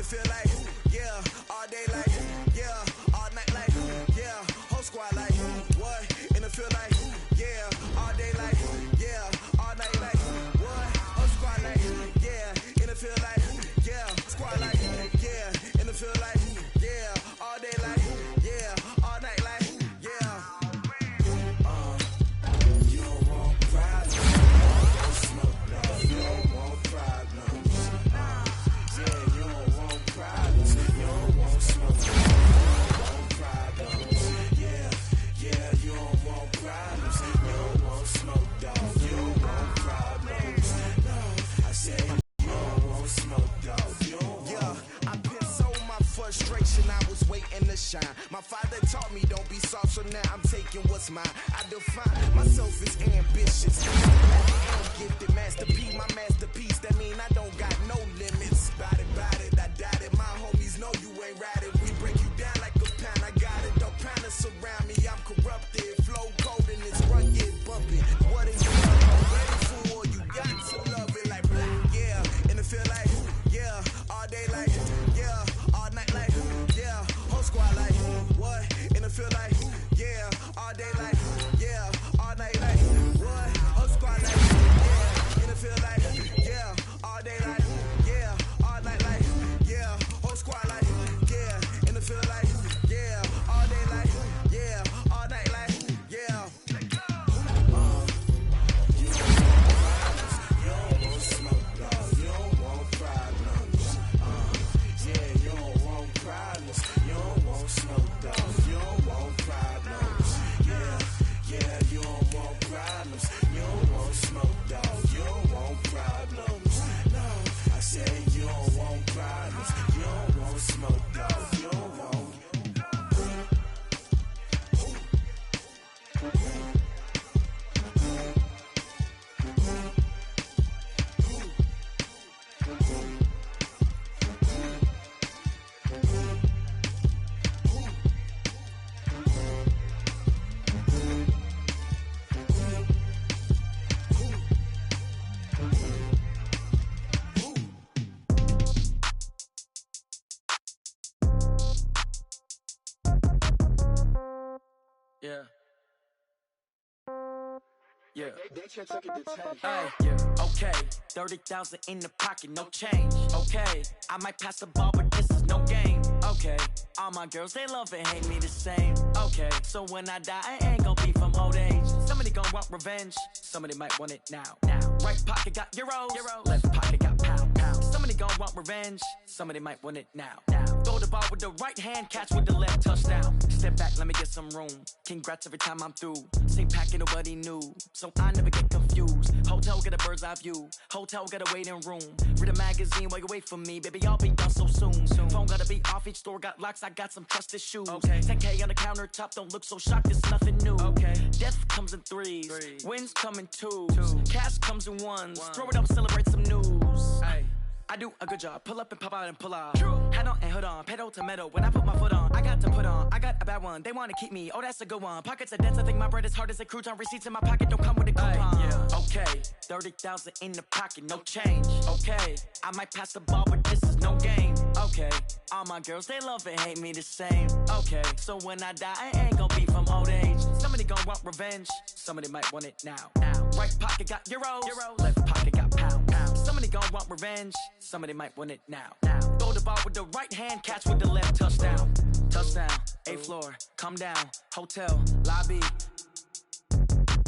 feel like, yeah, all day like, yeah, all night like, yeah, whole squad like, what? And it feel like, yeah, all day like, yeah, all night like, what? Whole squad like, yeah, and it feel like, yeah, squad like, yeah, and it feel like, yeah, all day like, yeah, all night like, yeah. You don't want problems, you don't smoke, no, you don't want problems. Yeah, you don't want problems, you don't want smoke, you don't want problems. Yeah, yeah, you don't want problems, you don't want smoke, dog, you don't want problems. No, I said you don't want smoke, dog, you don't want. Yeah, I been so my frustration, I was waiting to shine. My father taught me don't be soft, so now I'm taking what's mine. I define myself as ambitious, and gifted, masterpiece, my masterpiece. That mean I don't got no limits. Bout it, I doubt it. My homies know you ain't ride it. We break you down like a pound. I got it, don't pound us around me. I'm corrupted, flow cold and it's rugged, bumping. What is you ready for? You got to love it like black, yeah. And it feel like, yeah, all day like, yeah, all night like, yeah, whole squad like, what? And it feel like, yeah, all day like, yeah, all night like, what? Whole squad like, yeah, and it feel like, yeah, all day like, yeah, all night like, yeah, whole squad like, yeah, and it feel like, yeah, all day like, yeah, all night like, yeah. You don't want smoke, dog, you don't want problems. Yeah, you don't want problems, you don't want smoke, dog, you don't want problems. Yeah, yeah, you don't want problems, you don't want smoke, dog, you don't want problems. No, I said you don't want problems, you don't want smoke, dog, you don't want. Yeah. Yeah. Hey, yeah. Okay. 30,000 in the pocket, no change. Okay. I might pass the ball, but this is no game. Okay. All my girls, they love and hate me the same. Okay. So when I die, I ain't gonna be from old age. Somebody gon' want revenge. Somebody might want it now. Right pocket got euros. Left pocket got pound. Somebody gon' want revenge. Somebody might want it now. Throw the ball with the right hand, catch with the left, touchdown. Step back, let me get some room. Congrats every time I'm through. Same packet, nobody knew, so I never get confused. Hotel get a bird's eye view. Hotel get a waiting room. Read a magazine while you wait for me, baby. I'll be done so soon. Phone gotta be off. Each store got locks. I got some trusted shoes. Okay. 10K on the countertop. Don't look so shocked. It's nothing new. Okay. Death comes in threes. Wins come in twos. Cash comes in ones. Throw it up, celebrate some news. Hey. I do a good job, pull up and pop out and pull off. Head on and hood on, pedal to metal. When I put my foot on, I got to put on. I got a bad one, they wanna keep me. Oh, that's a good one. Pockets are dense, I think my bread is hard as a crouton. Receipts in my pocket don't come with a coupon. Yeah. Okay, 30,000 in the pocket, no change. Okay, I might pass the ball, but this is no game. Okay, all my girls, they love and hate me the same. Okay, so when I die, I ain't gonna be from old age. Somebody gon' want revenge, somebody might want it now. Right pocket got euros. Left pocket got pound. Somebody gon' want revenge, somebody might want it now. Throw the ball with the right hand, catch with the left, touchdown. Touchdown, 8th floor, come down, hotel, lobby.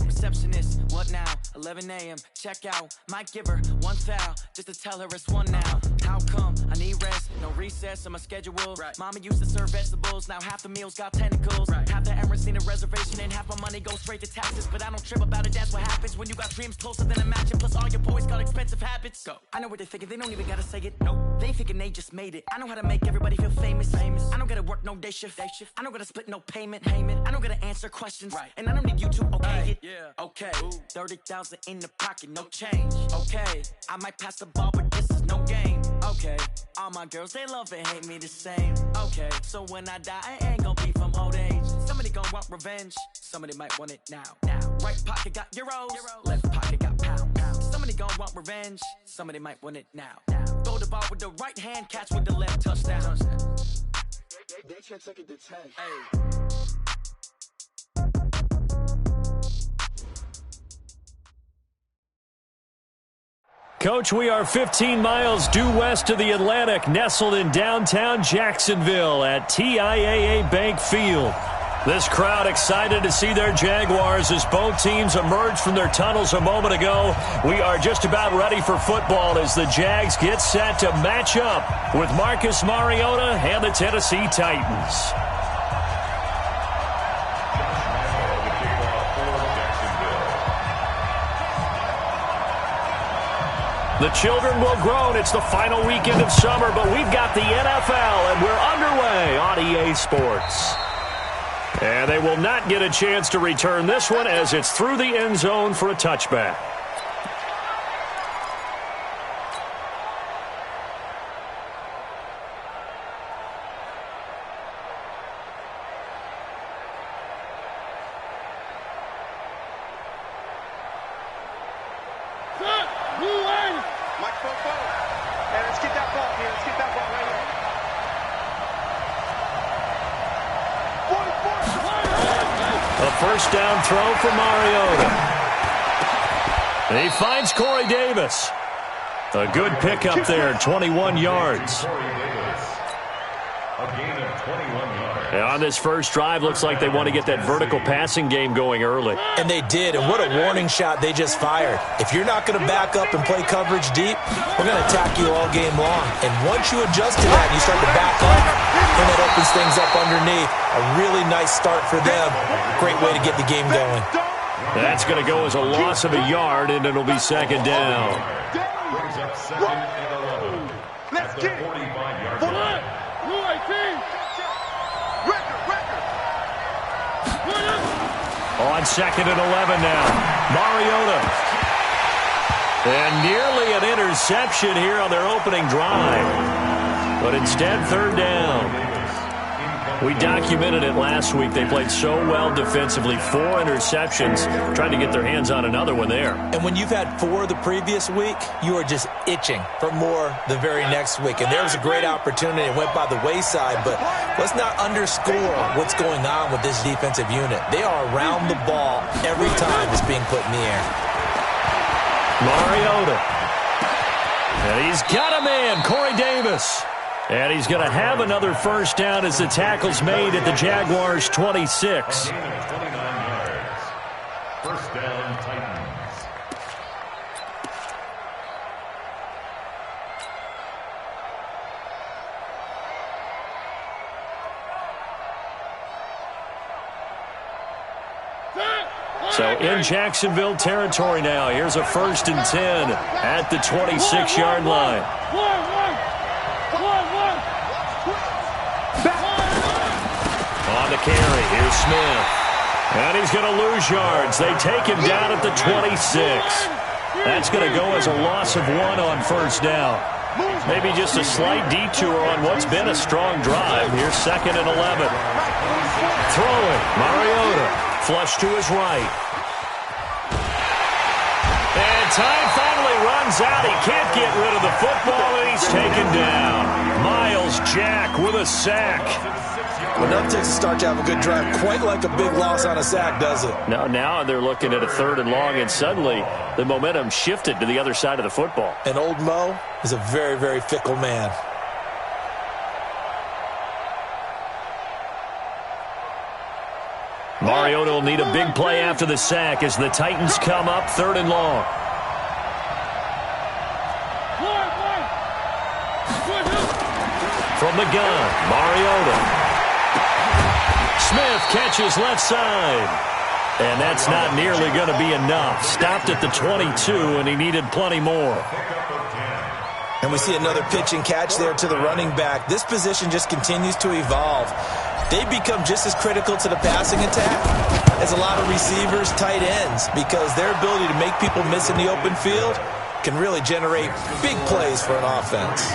Receptionist, what now? 11 a.m., check out. Might give her one foul, just to tell her it's one now. How come? I need rest, no recess in my schedule. Right. Mama used to serve vegetables, now half the meals got tentacles. Right. Half the Emirates need a reservation and half my money goes straight to taxes. But I don't trip about it, that's what happens when you got dreams closer than a match. And plus all your boys got expensive habits. Go. I know what they're thinking, they don't even gotta say it. Nope. They thinking they just made it. I know how to make everybody feel famous. I don't gotta work no day shift. I don't gotta split no payment. I don't gotta answer questions. Right. And I don't need you to okay it. Yeah. Okay. 30,000 in the pocket, no change. Okay. I might pass the ball, but this is no game. Okay. All my girls, they love and hate me the same. Okay. So when I die, I ain't gonna be from old age. Somebody gon' want revenge. Somebody might want it now. Right pocket got euros. Left pocket got pound. Somebody gon' want revenge. Somebody might want it now. Throw the ball with the right hand, catch with the left, touchdown. They just took it to 10. Hey. Coach, we are 15 miles due west of the Atlantic, nestled in downtown Jacksonville at TIAA Bank Field. This crowd excited to see their Jaguars as both teams emerged from their tunnels a moment ago. We are just about ready for football as the Jags get set to match up with Marcus Mariota and the Tennessee Titans. The children will groan. It's the final weekend of summer, but we've got the NFL, and we're underway on EA Sports. And they will not get a chance to return this one as it's through the end zone for a touchback. First down throw for Mariota. He finds Corey Davis. A good pickup there, 21 yards. And on this first drive, looks like they want to get that vertical passing game going early. And they did, and what a warning shot they just fired. If you're not going to back up and play coverage deep, we're going to attack you all game long. And once you adjust to that and you start to back up, then that opens things up underneath. A really nice start for them. Great way to get the game going. That's going to go as a loss of a yard, and it'll be second down. Brings up second and 11. At the 45-yard line. On second and 11 now. Mariota. And nearly an interception here on their opening drive. But instead, third down. We documented it last week. They played so well defensively. 4 interceptions, trying to get their hands on another one there. And when you've had 4 the previous week, you are just itching for more the very next week. And there was a great opportunity. It went by the wayside, but let's not underscore what's going on with this defensive unit. They are around the ball every time it's being put in the air. Mariota. And he's got a man, Corey Davis. And he's going to have another first down as the tackle's made at the Jaguars' 26. A gain of 29 yards. First down, Titans. So in Jacksonville territory now. Here's a 1st and 10 at the 26-yard line. On the carry, here's Smith. And he's going to lose yards. They take him down at the 26. That's going to go as a loss of 1 on first down. Maybe just a slight detour on what's been a strong drive. Here's second and 11. Throwing, Mariota. Flush to his right. And time finally runs out. He can't get rid of the football, and he's taken down. Miles Jack with a sack. Well, nothing takes a start to have a good drive quite like a big loss on a sack, does it? No, now they're looking at a 3rd and long, and suddenly the momentum shifted to the other side of the football. And old Mo is a very, very fickle man. Mariota will need a big play after the sack as the Titans come up 3rd and long. From the gun, Mariota. Smith catches left side. And that's not nearly going to be enough. Stopped at the 22, and he needed plenty more. And we see another pitch and catch there to the running back. This position just continues to evolve. They become just as critical to the passing attack as a lot of receivers, tight ends, because their ability to make people miss in the open field can really generate big plays for an offense.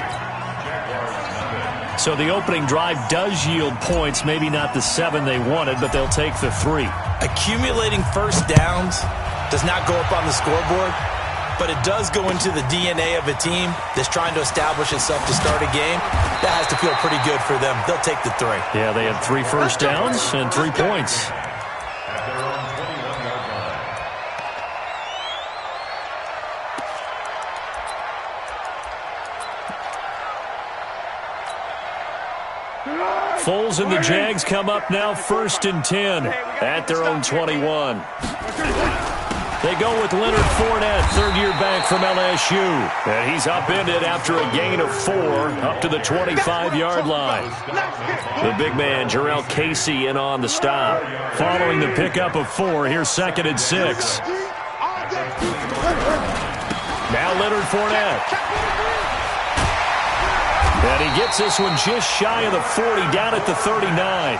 So the opening drive does yield points, maybe not the 7 they wanted, but they'll take the 3. Accumulating first downs does not go up on the scoreboard, but it does go into the DNA of a team that's trying to establish itself to start a game. That has to feel pretty good for them. They'll take the 3. Yeah, they had 3 first downs and 3 points. At their own 21-yard line. Foles and the Jags come up now 1st and 10 at their own 21. They go with Leonard Fournette, third-year back from LSU. And he's upended after a gain of 4 up to the 25-yard line. The big man, Jarrell Casey, in on the stop. Following the pickup of 4, here's 2nd and 6. Now Leonard Fournette. And he gets this one just shy of the 40, down at the 39.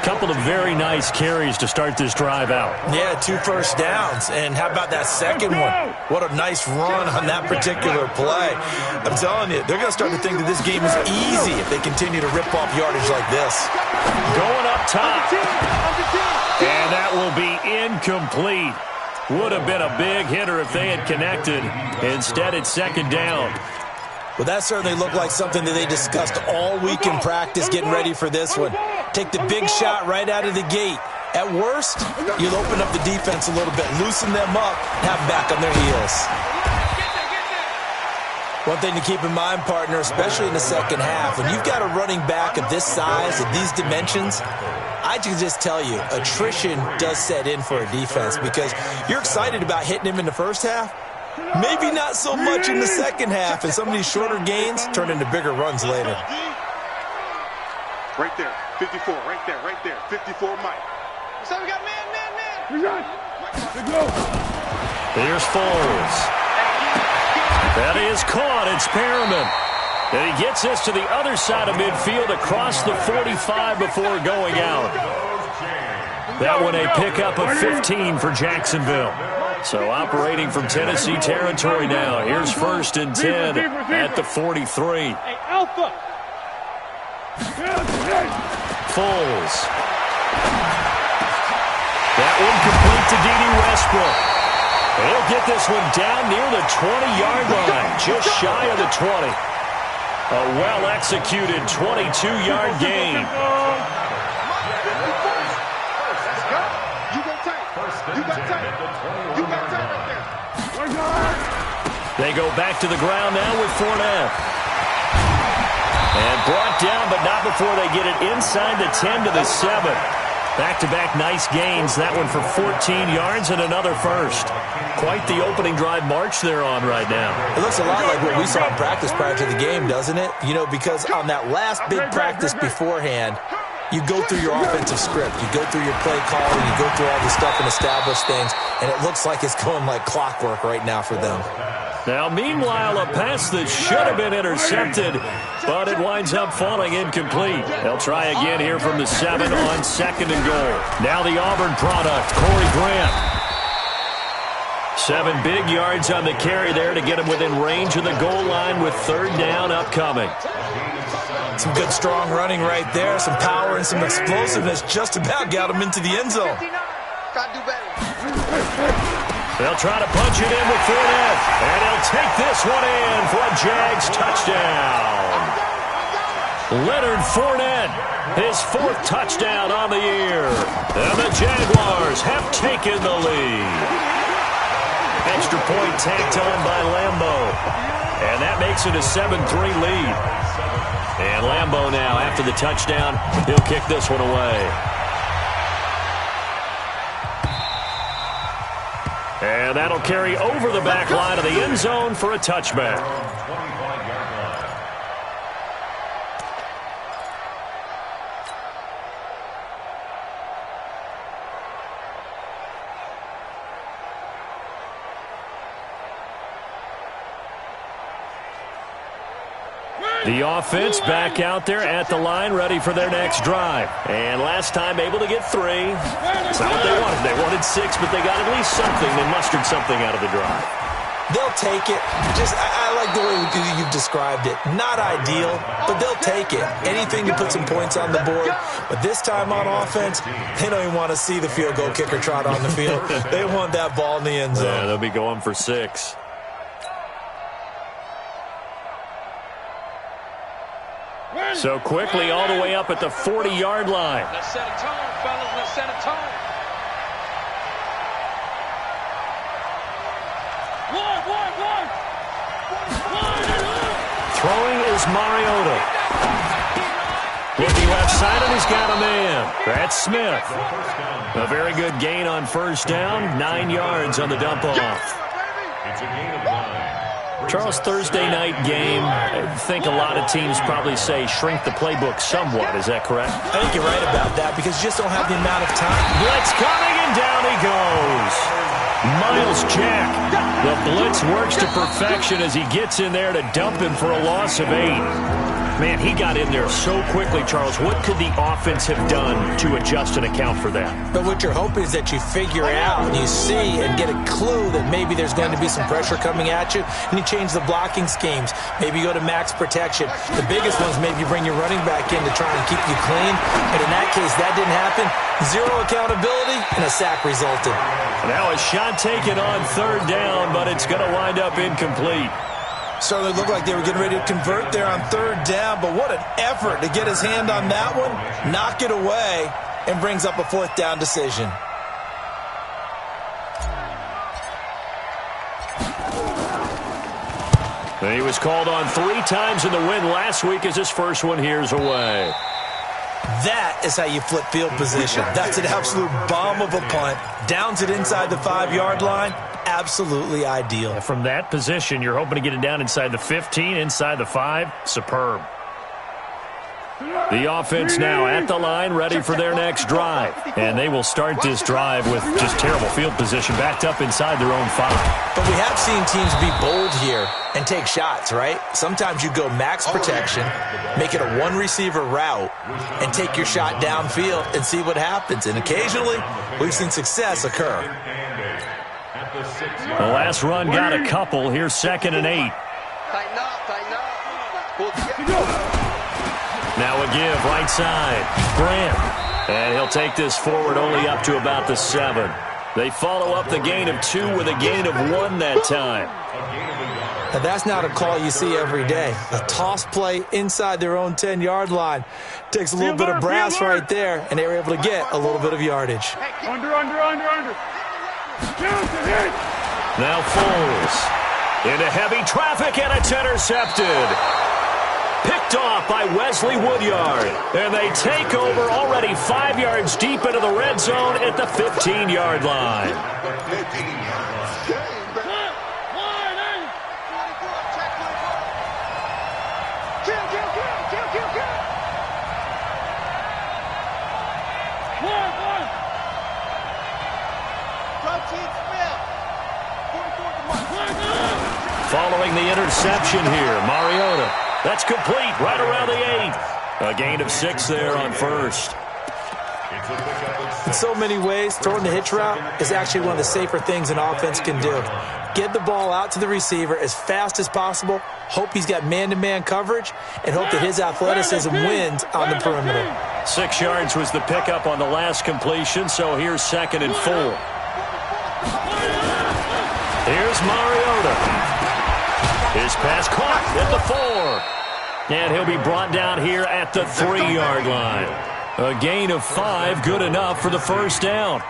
Couple of very nice carries to start this drive out. Yeah, 2 first downs. And how about that second one? What a nice run on that particular play. I'm telling you, they're going to start to think that this game is easy if they continue to rip off yardage like this. Going up top. And that will be incomplete. Would have been a big hitter if they had connected. Instead, it's 2nd down. Well, that certainly looked like something that they discussed all week in practice getting ready for this one. Take the big shot right out of the gate. At worst, you'll open up the defense a little bit, loosen them up, have them back on their heels. One thing to keep in mind, partner, especially in the second half, when you've got a running back of this size, of these dimensions, I can just tell you, attrition does set in for a defense because you're excited about hitting him in the first half. Maybe not so much in the second half, and some of these shorter gains turn into bigger runs later. Right there, 54, right there, 54 Mike. So we got man. We got Here's Foles. That is caught. It's Perriman. And he gets this to the other side of midfield across the 45 before going out. That one a pickup of 15 for Jacksonville. So operating from Tennessee territory now. Here's 1st and 10 at the 43. Foles. That one complete to D.D. Westbrook. He'll get this one down near the 20-yard line, just shy of the 20. A well-executed 22-yard gain. They go back to the ground now with Fournette. And brought down, but not before they get it inside the 10 to the 7. Back-to-back nice gains. That one for 14 yards and another first. Quite the opening drive march they're on right now. It looks a lot like what we saw in practice prior to the game, doesn't it? You know, because on that last big practice beforehand, you go through your offensive script. You go through your play calling. You go through all this stuff and establish things. And it looks like it's going like clockwork right now for them. Now, meanwhile, a pass that should have been intercepted, but it winds up falling incomplete. They'll try again here from the 7 on 2nd and goal. Now the Auburn product, Corey Grant. 7 big yards on the carry there to get him within range of the goal line with 3rd down upcoming. Some good, strong running right there. Some power and some explosiveness just about got him into the end zone. They'll try to punch it in with Fournette, and he'll take this one in for a Jags touchdown. Leonard Fournette, his 4th touchdown on the year. And the Jaguars have taken the lead. Extra point tacked on by Lambo. And that makes it a 7-3 lead. And Lambo now, after the touchdown, he'll kick this one away. And that'll carry over the back line of the end zone for a touchback. The offense back out there at the line, ready for their next drive. And last time able to get 3. It's not what they wanted. They wanted 6, but they got at least something. They mustered something out of the drive. They'll take it. I like the way you've described it. Not ideal, but they'll take it. Anything to put some points on the board. But this time on offense, they don't even want to see the field goal kicker trot on the field. They want that ball in the end zone. Yeah, they'll be going for 6. So quickly all the way up at the 40-yard line. Let's set a tone, fellas. Let's set a tone. Throwing is Mariota. Looking left side, and he's got a man. That's Smith. A very good gain on first down. 9 yards on the dump-off. It's a gain of 9. Charles, Thursday night game, I think a lot of teams probably say shrink the playbook somewhat. Is that correct? I think you're right about that because you just don't have the amount of time. Blitz coming, and down he goes. Miles Jack. The blitz works to perfection as he gets in there to dump him for a loss of 8. Man, he got in there so quickly, Charles. What could the offense have done to adjust and account for that? But what you're hoping is that you figure out and you see and get a clue that maybe there's going to be some pressure coming at you, and you change the blocking schemes. Maybe you go to max protection. The biggest ones, maybe you bring your running back in to try and keep you clean. But in that case, that didn't happen. 0 accountability, and a sack resulted. Now a shot taken on third down, but it's going to wind up incomplete. Certainly looked like they were getting ready to convert there on third down, but what an effort to get his hand on that one, knock it away, and brings up a fourth down decision. He was called on 3 times in the win last week as his first one here's away. That is how you flip field position. That's an absolute bomb of a punt. Downs it inside the 5-yard line. Absolutely ideal. From that position, you're hoping to get it down inside the 15, inside the 5. Superb. The offense now at the line, ready for their next drive. And they will start this drive with just terrible field position, backed up inside their own 5. But we have seen teams be bold here and take shots, right? Sometimes you go max protection, make it a one-receiver route, and take your shot downfield and see what happens. And occasionally, we've seen success occur. The last run got a couple. Here's 2nd and 8. Tighten up, tighten up. Pull together. Now a give, right side. Grant. And he'll take this forward only up to about the 7. They follow up the gain of 2 with a gain of 1 that time. Now that's not a call you see every day. A toss play inside their own 10-yard line. Takes a little bit of brass right there, and they were able to get a little bit of yardage. Under. Now Foles into heavy traffic, and it's intercepted. Picked off by Wesley Woodyard. And they take over already 5 yards deep into the red zone at the 15-yard line. Following the interception here, Mariota. That's complete right around the 8. A gain of 6 there on first. In so many ways, throwing the hitch route is actually one of the safer things an offense can do. Get the ball out to the receiver as fast as possible, hope he's got man-to-man coverage, and hope that his athleticism wins on the perimeter. 6 yards was the pickup on the last completion, so here's 2nd and 4. Here's Mariota. His pass caught at the 4. And he'll be brought down here at the 3-yard line. A gain of 5, good enough for the first down.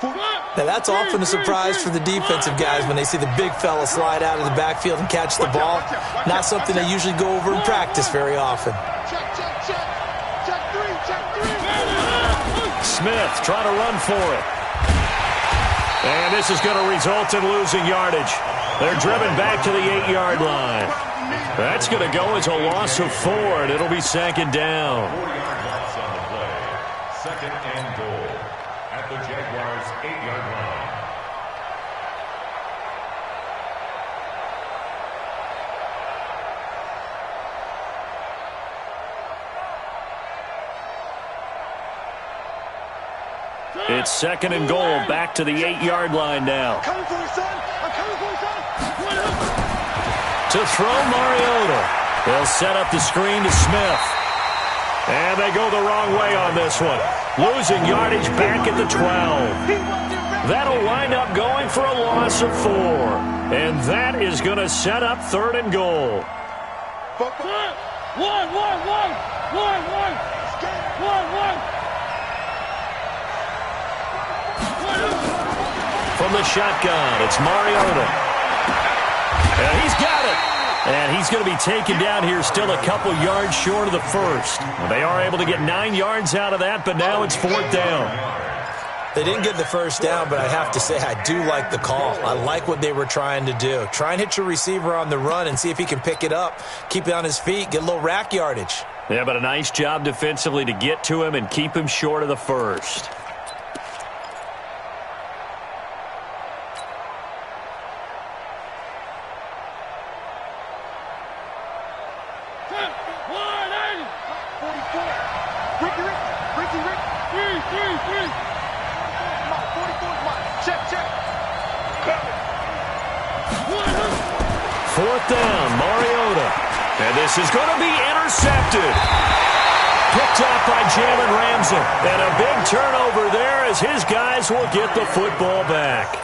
Now that's often a surprise for the defensive guys when they see the big fella slide out of the backfield and catch the ball. Not something they usually go over in practice very often. Smith trying to run for it. And this is going to result in losing yardage. They're driven back to the 8-yard line. That's going to go as a loss of 4, and it'll be 2nd down. 4-yard loss on the play. 2nd and goal at the Jaguars' 8-yard line. It's 2nd and goal, back to the 8-yard line now. I'm coming for you, son. I'm coming for you, son. To throw, Mariota. They'll set up the screen to Smith. And they go the wrong way on this one. Losing yardage back at the 12. That'll wind up going for a loss of 4. And that is going to set up 3rd and goal. From the shotgun, it's Mariota. And he's got it. And he's going to be taken down here still a couple yards short of the first. They are able to get 9 yards out of that, but now it's 4th down. They didn't get the first down, but I have to say I do like the call. I like what they were trying to do. Try and hit your receiver on the run and see if he can pick it up. Keep it on his feet, get a little rack yardage. Yeah, but a nice job defensively to get to him and keep him short of the first. Fourth down, Mariota. And this is going to be intercepted. Picked up by Jalen Ramsey. And a big turnover there as his guys will get the football back.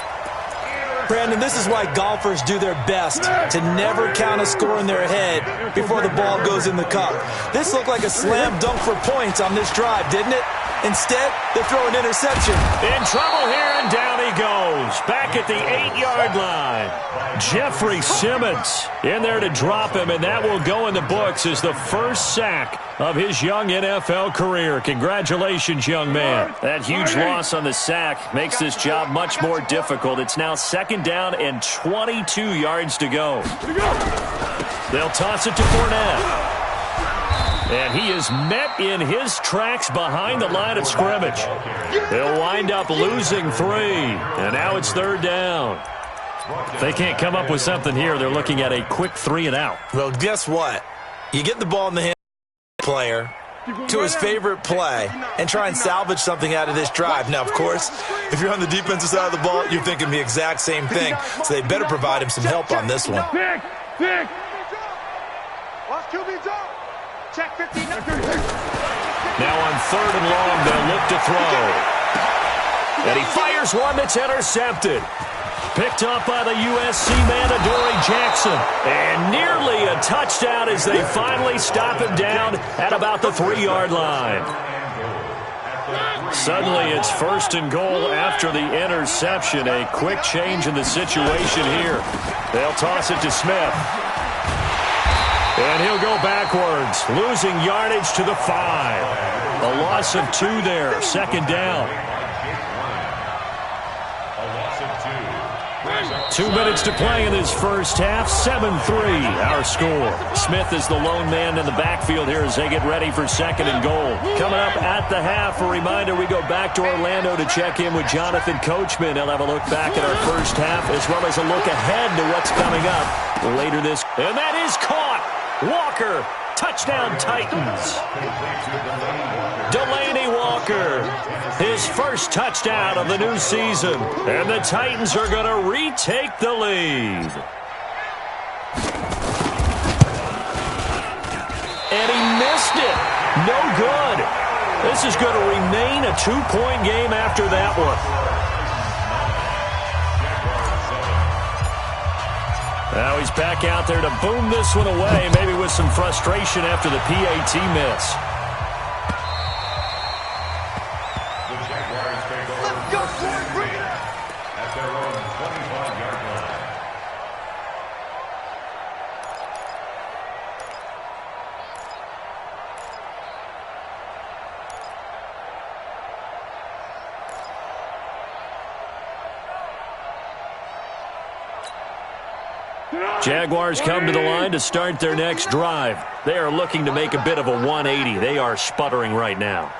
Brandon, this is why golfers do their best to never count a score in their head before the ball goes in the cup. This looked like a slam dunk for points on this drive, didn't it? Instead, they throw an interception. In trouble here, and down he goes. Back at the 8-yard line. Jeffrey Simmons in there to drop him, and that will go in the books as the first sack of his young NFL career. Congratulations, young man. That huge loss on the sack makes this job much more difficult. It's now 2nd down and 22 yards to go. They'll toss it to Fournette. And he is met in his tracks behind the line of scrimmage. They'll wind up losing 3. And now it's 3rd down. If they can't come up with something here, they're looking at a quick 3 and out. Well, guess what? You get the ball in the hand of the player to his favorite play and try and salvage something out of this drive. Now, of course, if you're on the defensive side of the ball, you're thinking the exact same thing. So they better provide him some help on this one. Big. Watch QB drop. Check 15. Now on 3rd and long, they'll look to throw. And he fires one that's intercepted. Picked up by the USC man, Adoree Jackson. And nearly a touchdown as they finally stop him down at about the 3-yard line. Suddenly it's 1st and goal after the interception. A quick change in the situation here. They'll toss it to Smith. And he'll go backwards, losing yardage to the 5. A loss of 2 there, 2nd down. 2 minutes to play in this first half, 7-3 our score. Smith is the lone man in the backfield here as they get ready for 2nd and goal. Coming up at the half, a reminder we go back to Orlando to check in with Jonathan Coachman. He'll have a look back at our first half as well as a look ahead to what's coming up later this. And that is caught. Walker, touchdown Titans. Delaney Walker, his first touchdown of the new season. And the Titans are going to retake the lead. And he missed it. No good. This is going to remain a 2-point game after that one. Now he's back out there to boom this one away, maybe with some frustration after the PAT miss. The Jaguars take over. Let's go, boys, bring it up. At their own 25-yard line. Jaguars come to the line to start their next drive. They are looking to make a bit of a 180. They are sputtering right now.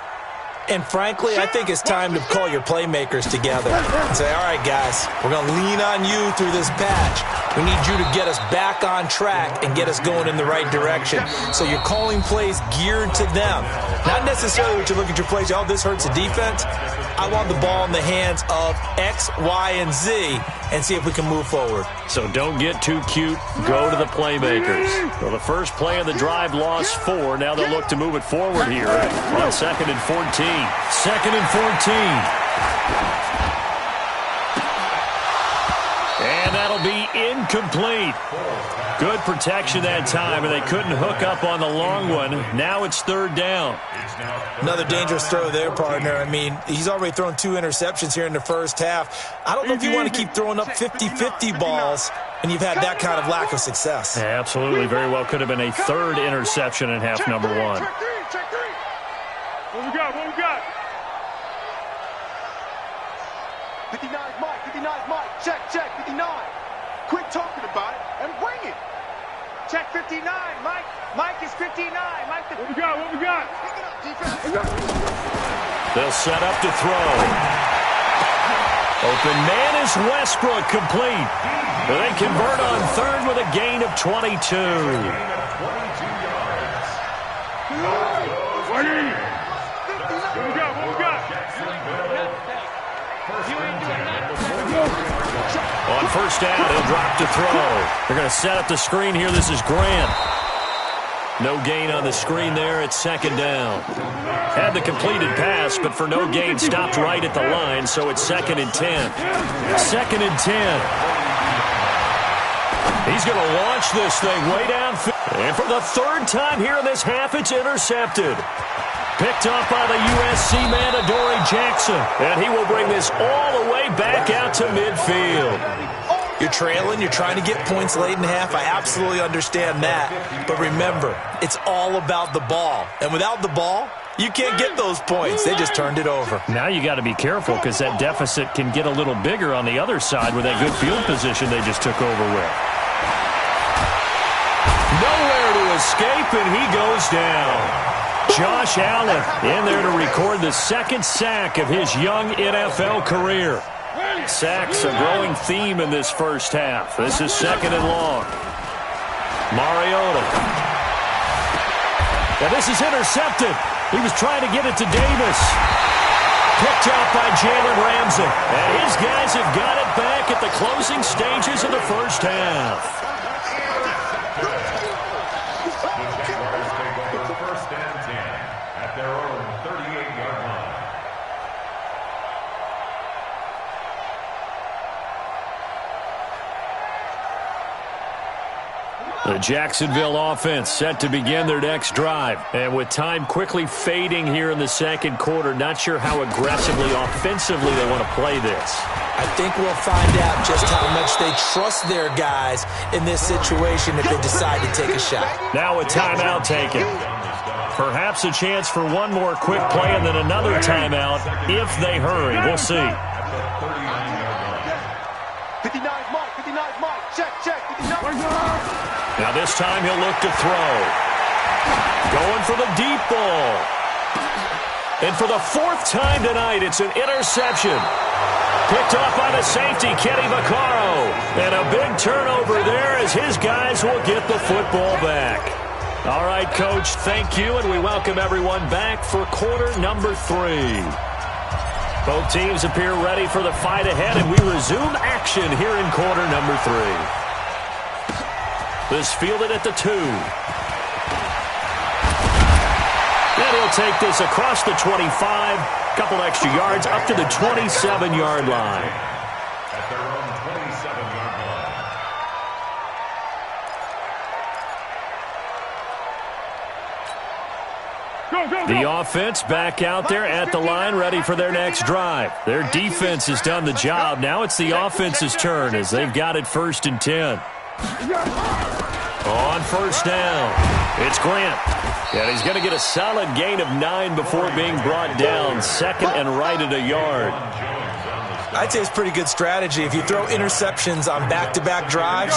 And frankly, I think it's time to call your playmakers together and say, all right, guys, we're going to lean on you through this patch. We need you to get us back on track and get us going in the right direction. So you're calling plays geared to them. Not necessarily what you look at your plays, oh, this hurts the defense. I want the ball in the hands of X, Y, and Z and see if we can move forward. So don't get too cute. Go to the playmakers. Well, the first play of the drive lost 4. Now they'll look to move it forward here on 2nd and 14. 2nd and 14. And that'll be incomplete. Good protection that time, and they couldn't hook up on the long one. Now it's 3rd down. Another dangerous throw there, partner. I mean, he's already thrown 2 interceptions here in the first half. I don't know if you want to keep throwing up 50-50 balls and you've had that kind of lack of success. Yeah, absolutely. Very well could have been a 3rd interception in half number 1. What we got? 59 Mike. Check, 59. Quit talking about it and bring it. Check 59, Mike. Mike is 59. Mike, what we got? Pick it up, defense. They'll set up to throw. Open man is Westbrook, complete. They convert on 3rd with a gain of 22. On 1st down, he'll drop to throw. They're going to set up the screen here. This is Grant. No gain on the screen there. It's 2nd down. Had the completed pass, but for no gain, stopped right at the line, so it's 2nd and 10. 2nd and 10. He's going to launch this thing way downfield. And for the 3rd time here in this half, it's intercepted. Picked off by the USC man, Adoree Jackson. And he will bring this all the way back out to midfield. You're trailing. You're trying to get points late in half. I absolutely understand that. But remember, it's all about the ball. And without the ball, you can't get those points. They just turned it over. Now you got to be careful because that deficit can get a little bigger on the other side with that good field position they just took over with. Nowhere to escape, and he goes down. Josh Allen in there to record the 2nd sack of his young NFL career. Sacks a growing theme in this first half. This is 2nd and long. Mariota. Now this is intercepted. He was trying to get it to Davis. Picked out by Jalen Ramsey. And his guys have got it back at the closing stages of the first half. The Jacksonville offense set to begin their next drive. And with time quickly fading here in the 2nd quarter, not sure how aggressively, offensively they want to play this. I think we'll find out just how much they trust their guys in this situation if they decide to take a shot. Now a timeout taken. Perhaps a chance for one more quick play and then another timeout if they hurry. We'll see. 59 Mike. Check, 59. Now this time he'll look to throw. Going for the deep ball. And for the 4th time tonight, it's an interception. Picked off by the safety, Kenny Vaccaro. And a big turnover there as his guys will get the football back. All right, Coach, thank you, and we welcome everyone back for quarter number 3. Both teams appear ready for the fight ahead, and we resume action here in quarter number 3. This fielded at the 2. And he'll take this across the 25. Couple extra yards up to the 27-yard line. At their own 27-yard line. The offense back out there at the line, ready for their next drive. Their defense has done the job. Now it's the offense's turn as they've got it 1st and 10. On 1st down, it's Grant. And he's going to get a solid gain of 9 before being brought down. 2nd and right at a yard. I'd say it's pretty good strategy. If you throw interceptions on back-to-back drives,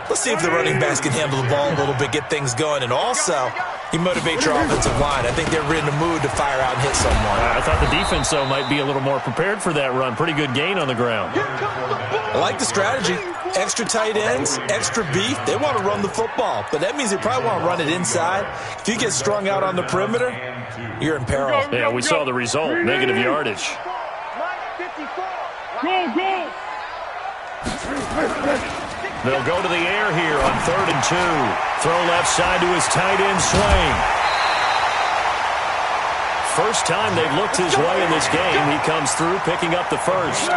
let's see if the running backs can handle the ball a little bit, get things going. And also, You motivate your offensive line. I think they're in the mood to fire out and hit someone. I thought the defense, though, might be a little more prepared for that run. Pretty good gain on the ground. I like the strategy. Extra tight ends, extra beef. They want to run the football, but that means they probably want to run it inside. If you get strung out on the perimeter, you're in peril. Yeah, we saw the result, negative yardage. Go! They'll go to the air here on 3rd and 2. Throw left side to his tight end Swain. First time they've looked his way in this game. He comes through, picking up the first.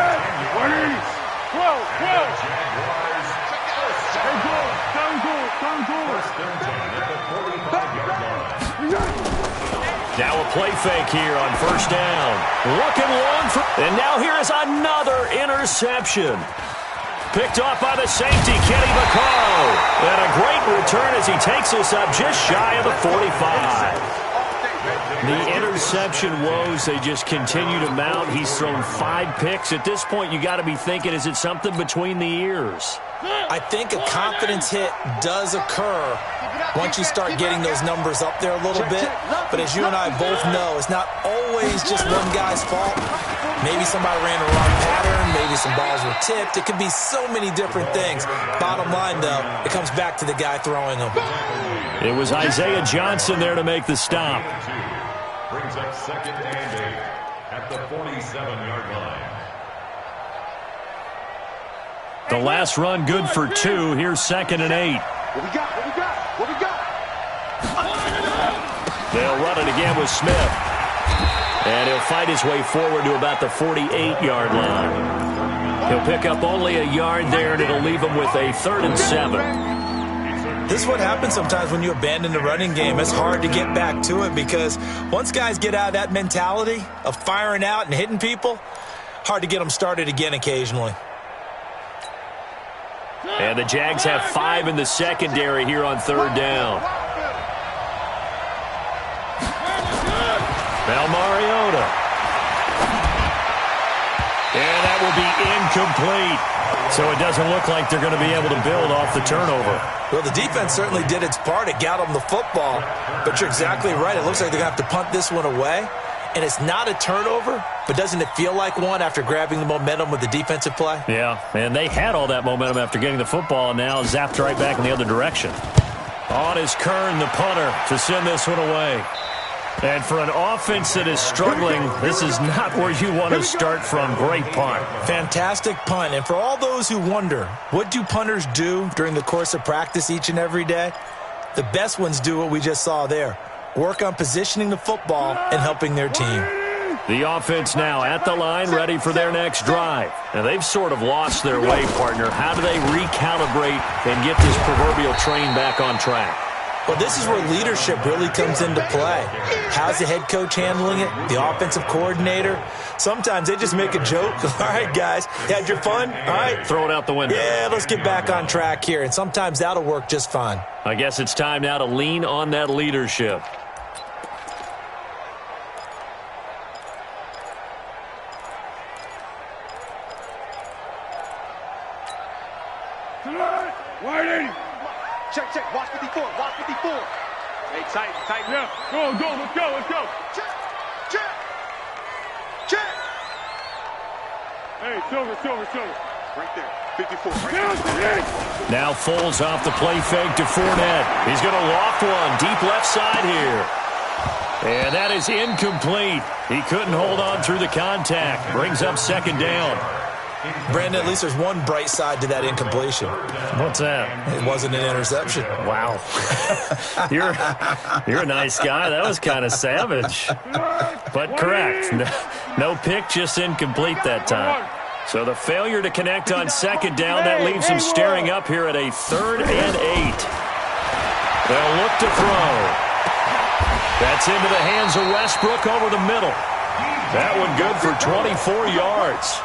Now a play fake here on 1st down. Looking long for... And now here is another interception. Picked off by the safety, Kenny Vaccaro. And a great return as he takes this up just shy of the 45. The interception woes, they just continue to mount. He's thrown 5 picks. At this point, you got to be thinking, is it something between the ears? I think a confidence hit does occur once you start getting those numbers up there a little bit. But as you and I both know, it's not always just one guy's fault. Maybe somebody ran the wrong pattern. Maybe some balls were tipped. It could be so many different things. Bottom line, though, it comes back to the guy throwing them. It was Isaiah Johnson there to make the stop. Brings up 2nd and 8 at the 47-yard line. The last run good for 2. Here's 2nd and 8. What we got? They'll run it again with Smith. And he'll fight his way forward to about the 48-yard line. He'll pick up only a yard there, and it'll leave him with a 3rd and 7. This is what happens sometimes when you abandon the running game. It's hard to get back to it because once guys get out of that mentality of firing out and hitting people, hard to get them started again occasionally. And the Jags have 5 in the secondary here on 3rd down. Now Mariota. And that will be incomplete. So it doesn't look like they're going to be able to build off the turnover. Well, the defense certainly did its part. It got them the football. But you're exactly right. It looks like they're going to have to punt this one away. And it's not a turnover, but doesn't it feel like one after grabbing the momentum with the defensive play? Yeah, and they had all that momentum after getting the football, and now zapped right back in the other direction. On is Kern, the punter, to send this one away. And for an offense that is struggling, this is not where you want to start from. Great punt. Fantastic punt. And for all those who wonder, what do punters do during the course of practice each and every day? The best ones do what we just saw there. Work on positioning the football and helping their team. The offense now at the line, ready for their next drive. Now, they've sort of lost their way, partner. How do they recalibrate and get this proverbial train back on track? Well, this is where leadership really comes into play. How's the head coach handling it? The offensive coordinator? Sometimes they just make a joke. All right, guys, you had your fun? All right. Throw it out the window. Yeah, let's get back on track here. And sometimes that'll work just fine. I guess it's time now to lean on that leadership. Waiting. Check. Watch 54. Hey, tight. Yeah. Go. Let's go. Check. Hey, Silver. Right there. 54. Now Foles off the play fake to Fournette. He's going to loft one deep left side here. And that is incomplete. He couldn't hold on through the contact. Brings up 2nd down. Brandon, at least there's one bright side to that incompletion. What's that? It wasn't an interception. Wow. You're a nice guy. That was kind of savage. But correct. No pick, just incomplete that time. So the failure to connect on 2nd down, that leaves him staring up here at a 3rd and 8. They'll look to throw. That's into the hands of Westbrook over the middle. That one good for 24 yards.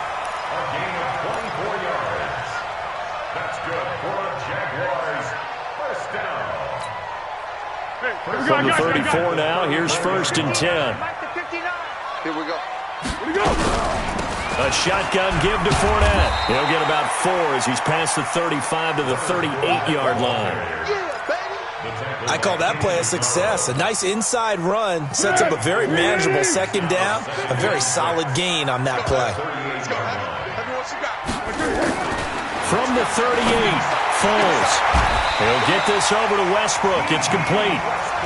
A gain of 24 yards. That's good for a Jaguars first down. From the 34 now, here's 1st and 10. Here we go. A shotgun give to Fournette. He'll get about 4 as he's past the 35 to the 38-yard line. Yeah, baby. I call that play a success. A nice inside run sets up a very manageable second down, a very solid gain on that play. From the 38, Foles. He'll get this over to Westbrook. It's complete.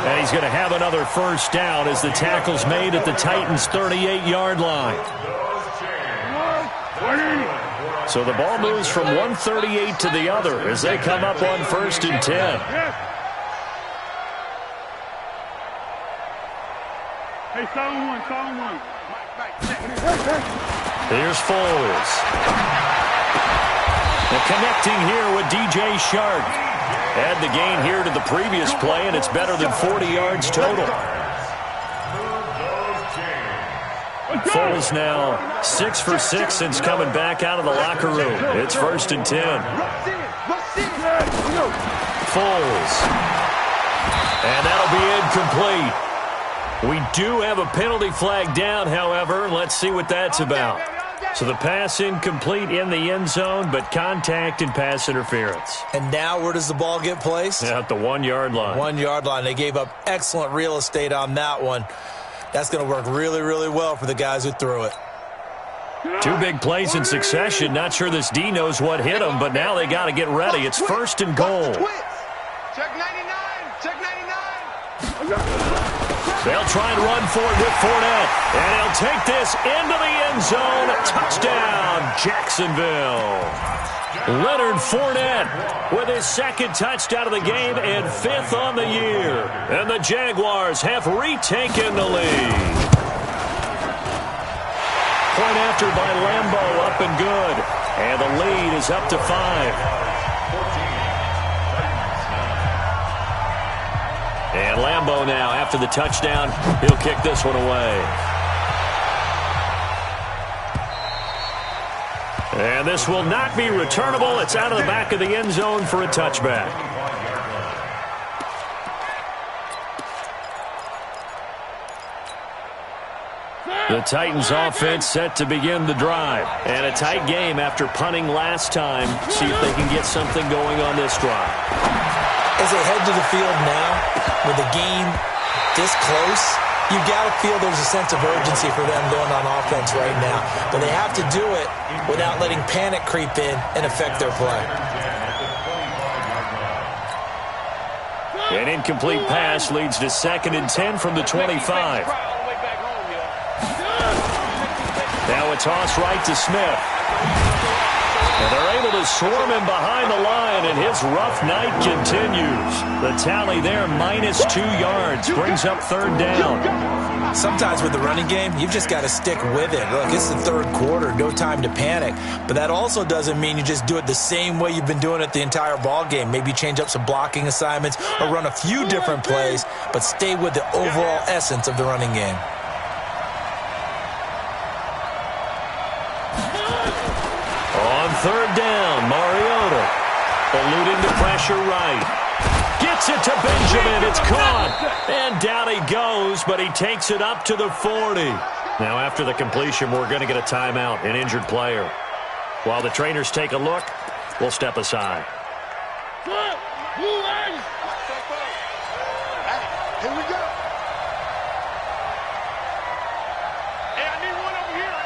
And he's going to have another first down as the tackle's made at the Titans' 38-yard line. So the ball moves from one 38 to the other as they come up on 1st and 10. Hey, sound one. Here's Foles. And connecting here with DJ Shark. Add the gain here to the previous play, and it's better than 40 yards total. Foles now 6 for 6 since coming back out of the locker room. It's 1st and 10. Foles. And that'll be incomplete. We do have a penalty flag down, however. Let's see what that's about. So the pass incomplete in the end zone, but contact and pass interference. And now where does the ball get placed? At the 1-yard line. 1-yard line. They gave up excellent real estate on that one. That's going to work really, really well for the guys who threw it. 2 big plays in succession. Not sure this D knows what hit them, but now they got to get ready. It's 1st and goal. Check 99. They'll try and run for it with Fournette. And he'll take this into the end zone. Touchdown, Jacksonville. Leonard Fournette with his 2nd touchdown of the game and 5th on the year. And the Jaguars have retaken the lead. Point after by Lambeau, up and good. And the lead is up to 5. And Lambeau now, after the touchdown, he'll kick this one away. And this will not be returnable. It's out of the back of the end zone for a touchback. The Titans offense set to begin the drive. And a tight game after punting last time. See if they can get something going on this drive. As they head to the field now, with the game this close, you've got to feel there's a sense of urgency for them going on offense right now. But they have to do it without letting panic creep in and affect their play. An incomplete pass leads to 2nd and 10 from the 25. Now a toss right to Smith. And they're able to swarm him behind the line, and his rough night continues. The tally there, -2 yards, brings up 3rd down. Sometimes with the running game, you've just got to stick with it. Look, it's the 3rd quarter, no time to panic. But that also doesn't mean you just do it the same way you've been doing it the entire ball game. Maybe change up some blocking assignments or run a few different plays, but stay with the overall essence of the running game. On 3rd down, Mariota eluding the pressure right. Gets it to Benjamin. It's caught. And down he goes, but he takes it up to the 40. Now after the completion, we're going to get a timeout, an injured player. While the trainers take a look, we'll step aside. Here we go. Hey, I need one over here.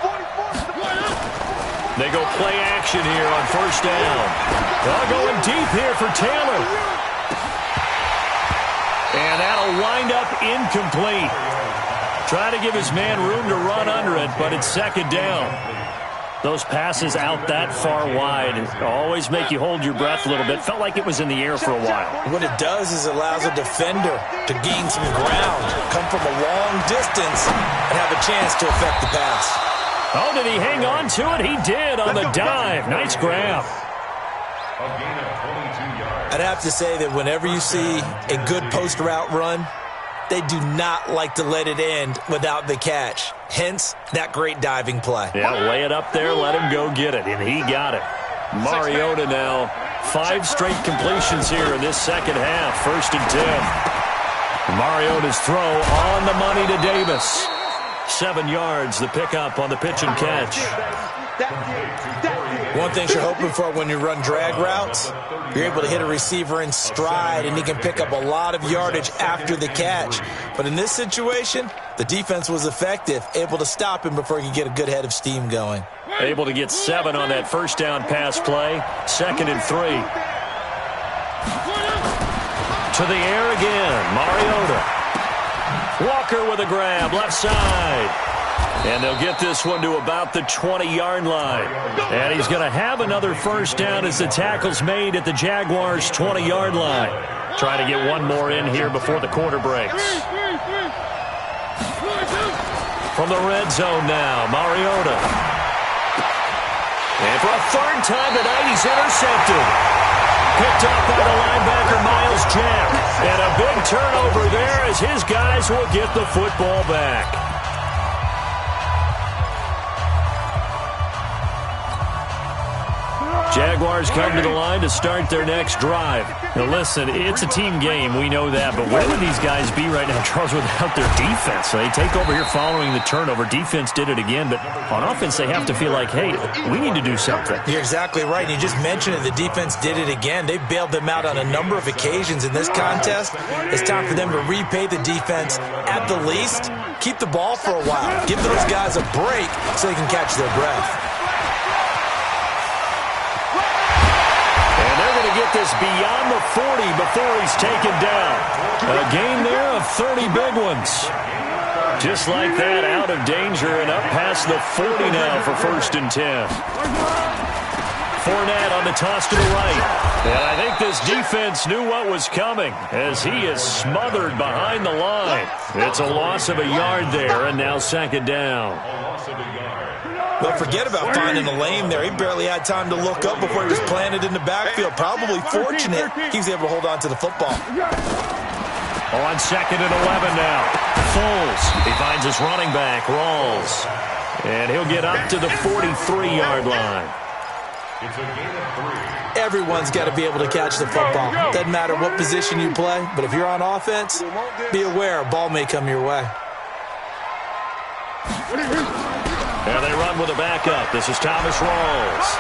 44. They go play action here on 1st down. They're going deep here for Taylor. And that'll wind up incomplete. Try to give his man room to run under it, but it's 2nd down. Those passes out that far wide always make you hold your breath a little bit. Felt like it was in the air for a while. What it does is it allows a defender to gain some ground, come from a long distance, and have a chance to affect the pass. Oh, did he hang on to it? He did on the dive. Nice grab. I'd have to say that whenever you see a good post route run, they do not like to let it end without the catch. Hence, that great diving play. Yeah, lay it up there, let him go get it, and he got it. Mariota now, 5 straight completions here in this second half, 1st and 10. Mariota's throw on the money to Davis. 7 yards, the pickup on the pitch and catch. One thing you're hoping for when you run drag routes, you're able to hit a receiver in stride, and he can pick up a lot of yardage after the catch. But in this situation, the defense was effective, able to stop him before he could get a good head of steam going. Able to get 7 on that first down pass play. 2nd and 3. To the air again, Mariota. Walker with a grab, left side. And they'll get this one to about the 20-yard line. And he's going to have another first down as the tackle's made at the Jaguars' 20-yard line. Trying to get one more in here before the quarter breaks. From the red zone now, Mariota. And for a 3rd time tonight, he's intercepted. Picked up by the linebacker, Miles Jack. And a big turnover there as his guys will get the football back. Jaguars come to the line to start their next drive. Now listen, it's a team game, we know that, but where would these guys be right now, Charles, without their defense? So they take over here following the turnover. Defense did it again, but on offense they have to feel like, hey, we need to do something. You're exactly right. You just mentioned it. The defense did it again. They bailed them out on a number of occasions in this contest. It's time for them to repay the defense at the least. Keep the ball for a while. Give those guys a break so they can catch their breath. Get this beyond the 40 before he's taken down. A gain there of 30 big ones. Just like that, out of danger and up past the 40 now for 1st and 10. Fournette on the toss to the right. And I think this defense knew what was coming as he is smothered behind the line. It's a loss of a yard there, and now 2nd down. But forget about finding a lane there. He barely had time to look up before he was planted in the backfield. Probably fortunate he was able to hold on to the football. On 2nd and 11 now. Foles. He finds his running back, Rawls. And he'll get up to the 43-yard line. It's a gain of 3. Everyone's got to be able to catch the football. Doesn't matter what position you play, but if you're on offense, be aware a ball may come your way. And they run with a backup. This is Thomas Rawls.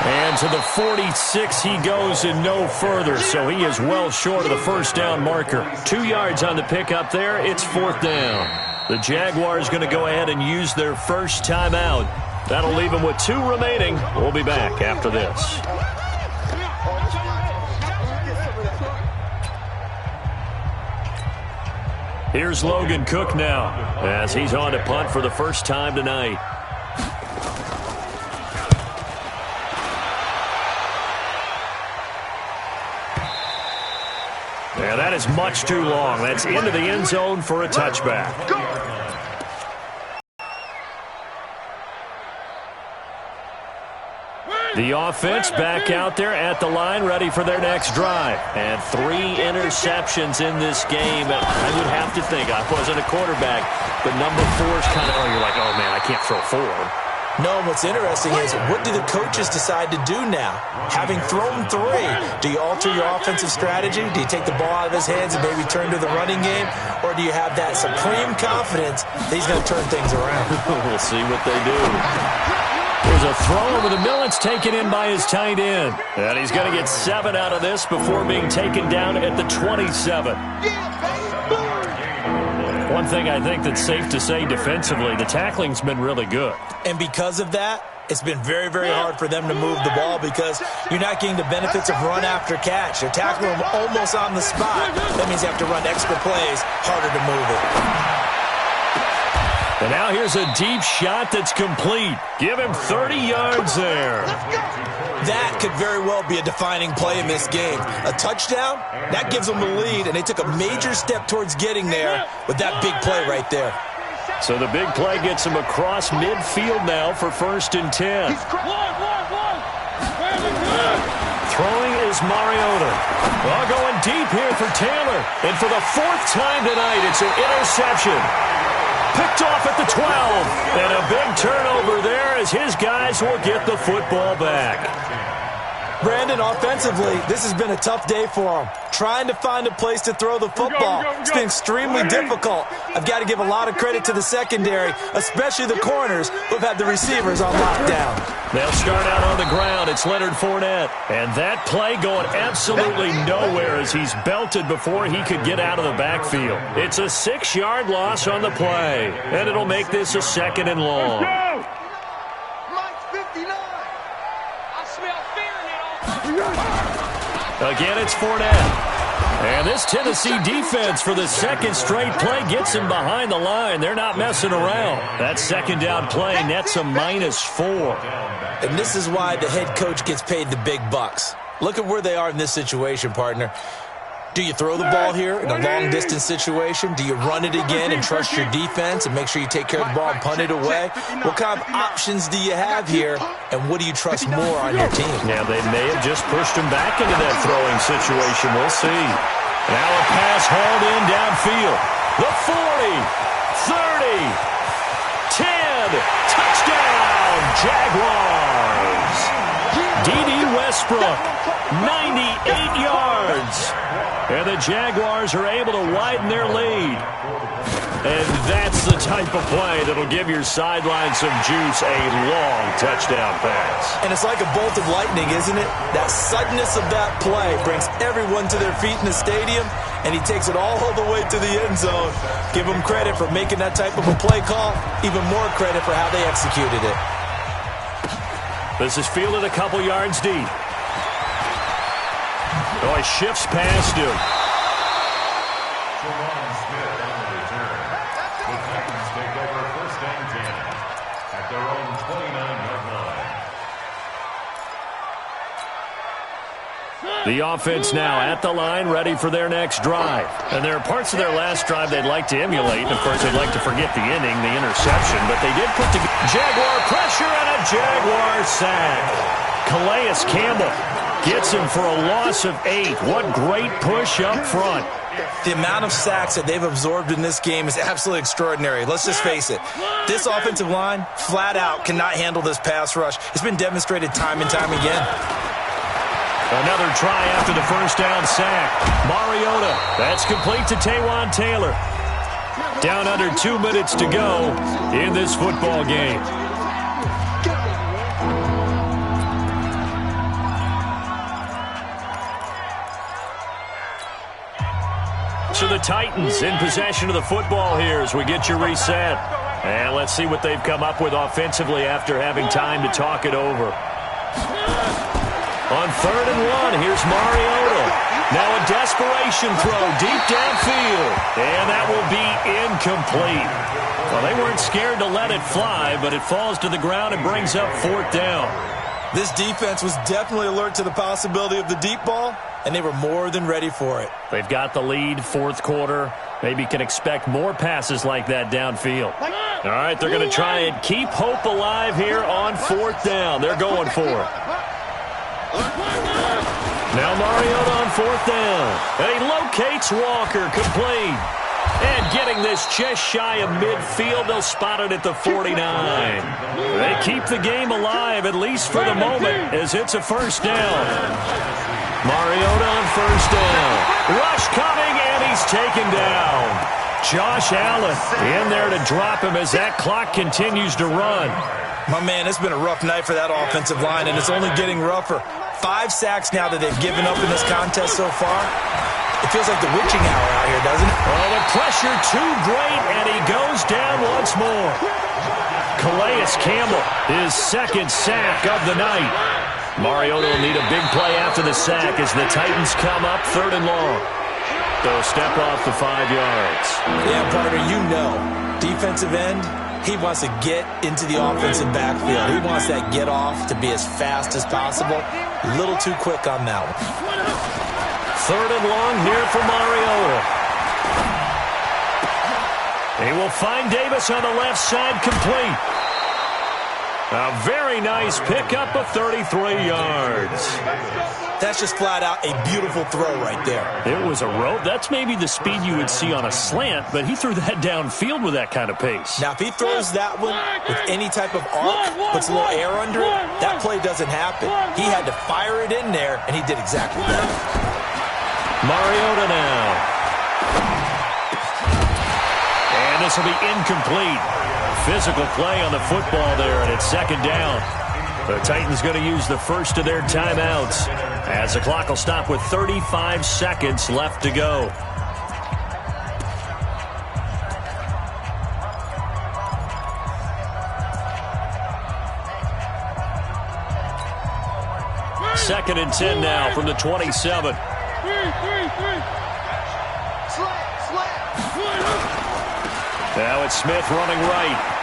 And to the 46 he goes and no further, so he is well short of the first down marker. 2 yards on the pickup there. It's 4th down. The Jaguars going to go ahead and use their first timeout. That'll leave them with 2 remaining. We'll be back after this. Here's Logan Cook now as he's on to punt for the first time tonight. Yeah, that is much too long. That's into the end zone for a touchback. The offense back out there at the line, ready for their next drive. And 3 interceptions in this game. And I would have to think, I wasn't a quarterback, but number 4 is kind of, you're like, oh, man, I can't throw 4. No, what's interesting is, what do the coaches decide to do now? Having thrown 3, do you alter your offensive strategy? Do you take the ball out of his hands and maybe turn to the running game? Or do you have that supreme confidence that he's going to turn things around? We'll see what they do. There's a throw over the middle. It's taken in by his tight end. And he's going to get 7 out of this before being taken down at the 27. One thing I think that's safe to say defensively, the tackling's been really good. And because of that, it's been very, very hard for them to move the ball because you're not getting the benefits of run after catch. You're tackling them almost on the spot. That means you have to run extra plays, harder to move it. And now here's a deep shot that's complete. Give him 30 yards there. That could very well be a defining play in this game. A touchdown, that gives them the lead, and they took a major step towards getting there with that big play right there. So the big play gets him across midfield now for 1st and 10. Throwing is Mariota. Well, going deep here for Taylor. And for the 4th time tonight, it's an interception. Picked off at the 12. And a big turnover there as his guys will get the football back. Brandon, offensively, this has been a tough day for him. Trying to find a place to throw the football. It's been extremely difficult. I've got to give a lot of credit to the secondary, especially the corners who have had the receivers on lockdown. They'll start out on the ground. It's Leonard Fournette. And that play going absolutely nowhere as he's belted before he could get out of the backfield. It's a 6-yard loss on the play. And it'll make this a 2nd and long. Mike's 59. I smell fear now. Again, it's Fournette. And this Tennessee defense for the 2nd straight play gets him behind the line. They're not messing around. That 2nd down play nets a -4. And this is why the head coach gets paid the big bucks. Look at where they are in this situation, partner. Do you throw the ball here in a long-distance situation? Do you run it again and trust your defense and make sure you take care of the ball and punt it away? What kind of options do you have here, and what do you trust more on your team? Yeah, they may have just pushed him back into that throwing situation. We'll see. Now a pass hauled in downfield. The 40, 30, 10, touchdown, Jaguars. D.D. Westbrook, 98 yards. And the Jaguars are able to widen their lead. And that's the type of play that'll give your sideline some juice, a long touchdown pass. And it's like a bolt of lightning, isn't it? That suddenness of that play brings everyone to their feet in the stadium, and he takes it all the way to the end zone. Give him credit for making that type of a play call, even more credit for how they executed it. This is fielded a couple yards deep. Oh, he shifts past him. The offense now at the line, ready for their next drive. And there are parts of their last drive they'd like to emulate. And, of course, they'd like to forget the inning, the interception. But they did put together Jaguar pressure and a Jaguar sack. Calais Campbell gets him for a loss of 8. What great push up front. The amount of sacks that they've absorbed in this game is absolutely extraordinary. Let's just face it. This offensive line, flat out, cannot handle this pass rush. It's been demonstrated time and time again. Another try after the first down sack. Mariota, that's complete to Taywan Taylor. Down under 2 minutes to go in this football game. So the Titans in possession of the football here as we get you reset. And let's see what they've come up with offensively after having time to talk it over. On 3rd and 1, here's Mariota. Now a desperation throw deep downfield. And that will be incomplete. Well, they weren't scared to let it fly, but it falls to the ground and brings up 4th down. This defense was definitely alert to the possibility of the deep ball, and they were more than ready for it. They've got the lead, 4th quarter. Maybe can expect more passes like that downfield. All right, they're going to try and keep hope alive here on 4th down. They're going for it. Now Mariota on 4th down. And he locates Walker, complete. And getting this just shy of midfield, they'll spot it at the 49. They keep the game alive, at least for the moment, as it's a 1st down. Mariota on 1st down. Rush coming, and he's taken down. Josh Allen in there to drop him as that clock continues to run. My man, it's been a rough night for that offensive line, and it's only getting rougher. 5 sacks now that they've given up in this contest so far. It feels like the witching hour out here, doesn't it? Oh, the pressure too great, and he goes down once more. Calais Campbell, his 2nd sack of the night. Mariota will need a big play after the sack as the Titans come up 3rd and long. They'll step off the 5 yards. Yeah, partner, you know, defensive end, he wants to get into the offensive backfield. He wants that get off to be as fast as possible. A little too quick on that one. 3rd and long here for Mariota. He will find Davis on the left side, complete. A very nice pickup of 33 yards. That's just flat out a beautiful throw right there. It was a rope. That's maybe the speed you would see on a slant, but he threw that downfield with that kind of pace. Now, if he throws that one with any type of arc, puts a little air under it, that play doesn't happen. He had to fire it in there, and he did exactly that. Mariota now. And this will be incomplete. Physical play on the football there, and it's 2nd down. The Titans going to use the first of their timeouts as the clock will stop with 35 seconds left to go. Second and 10 now from the 27. Now it's Smith running right.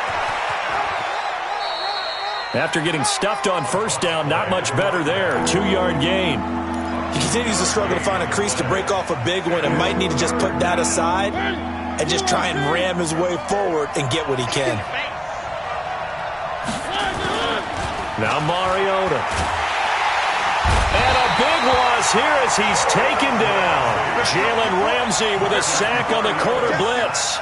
After getting stuffed on first down, not much better there. 2-yard gain. He continues to struggle to find a crease to break off a big one and might need to just put that aside and just try and ram his way forward and get what he can. Now Mariota. And a big loss here as he's taken down. Jalen Ramsey with a sack on the corner blitz.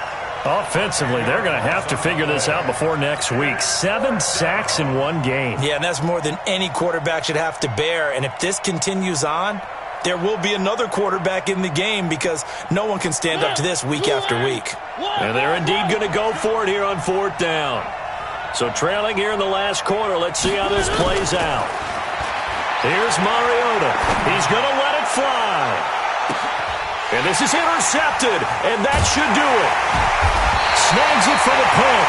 Offensively, they're going to have to figure this out before next week. 7 sacks in one game. Yeah, and that's more than any quarterback should have to bear. And if this continues on, there will be another quarterback in the game because no one can stand up to this week after week. And they're indeed going to go for it here on 4th down. So trailing here in the last quarter, let's see how this plays out. Here's Mariota. He's going to let it fly. And this is intercepted, and that should do it. Snags it for the punt.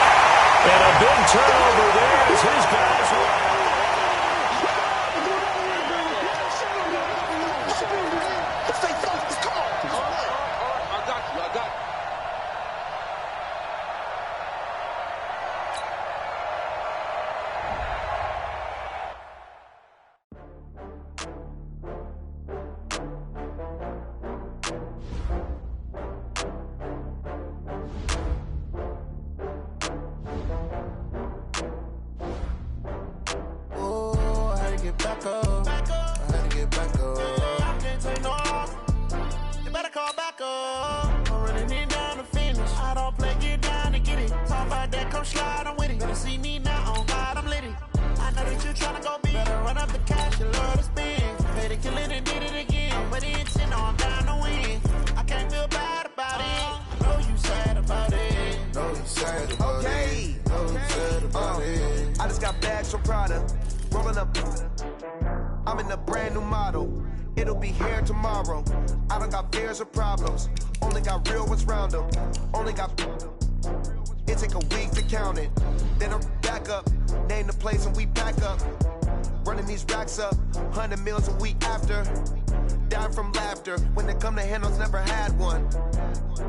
And a big turnover there as his guys will... I'm in a brand new model. It'll be here tomorrow. I don't got fears or problems. Only got real ones round them. Only got... It take a week to count it. Then I back up. Name the place and we pack up. Running these racks up. 100 meals a week after. Dying from laughter. When they come to handles, never had one.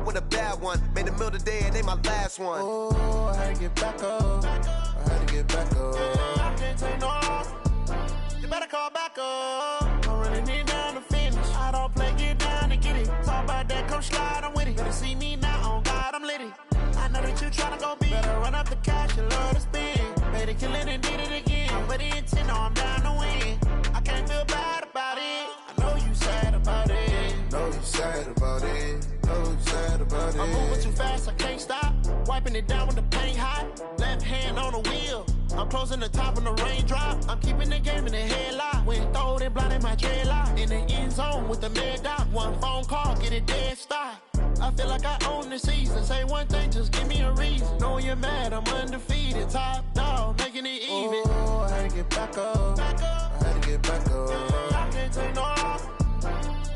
With a bad one. Made a meal today and they my last one. Oh, I had to get back up. I had to get back up. I can't take no loss. You better call back up. I'm running it down to finish. I don't play, get down and get it. Talk about that, come slide, I'm with it. Better see me now, on God, I'm litty. I know that you tryna go big. Better run up the cash, you love to spend. Made a killing and did it again. But the intent, no, I'm down to win. I can't feel bad about it. I know you sad about it. Know you sad about it. Know you sad about it. I'm moving too fast, I can't stop. Wiping it down with the paint hot. Left hand on the wheel. I'm closing the top on the raindrop. I'm keeping the game in the headlock. When throwed and blinded my dreadlock. In the end zone with the mad dot. One phone call, get it dead stop. I feel like I own the season. Say one thing, just give me a reason. Knowing you're mad, I'm undefeated. Top dog, making it even. Oh, I had to get back up. I had to get back up. I can't take no loss.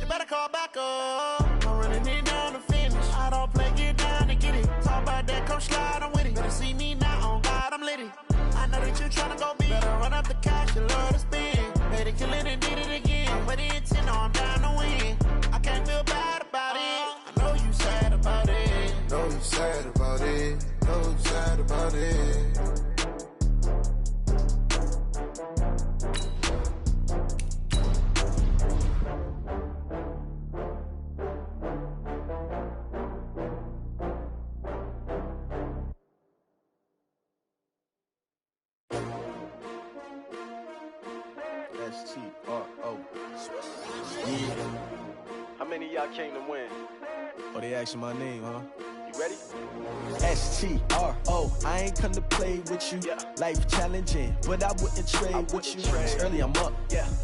You better call back up. I'm running it down to finish. I don't play, get down and get it. Talk about that, come slide, I'm with it. Better see me now, on God, I'm litty. I know that you tryna go big. Better run up the cash, you love to spend. Made a killing and did it again. But the intent, no, I'm down to win. I can't feel bad about it. I know you sad about it. Know you sad about it. Know you sad about it. S-T-R-O. Yeah. How many of y'all came to win? Oh, they asking my name, huh? You You ready? S-T-R-O, I ain't come to play with you. Life challenging, but I wouldn't trade with you. It's early, I'm up.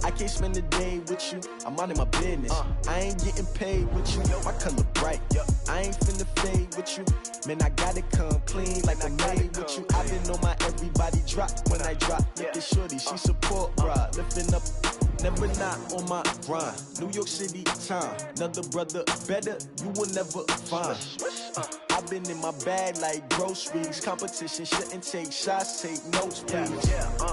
I can't spend the day with you. I'm minding my business. I ain't getting paid with you. My color bright. I ain't finna fade with you. Man, I gotta come clean like I made with you. I've been on my everybody drop when I drop. Look at shorty, she support, bruh. Lifting up. Never not on my grind. New York City time. Another brother better, you will never find. I've been in my bag like groceries. Competition shouldn't take shots, take notes, please.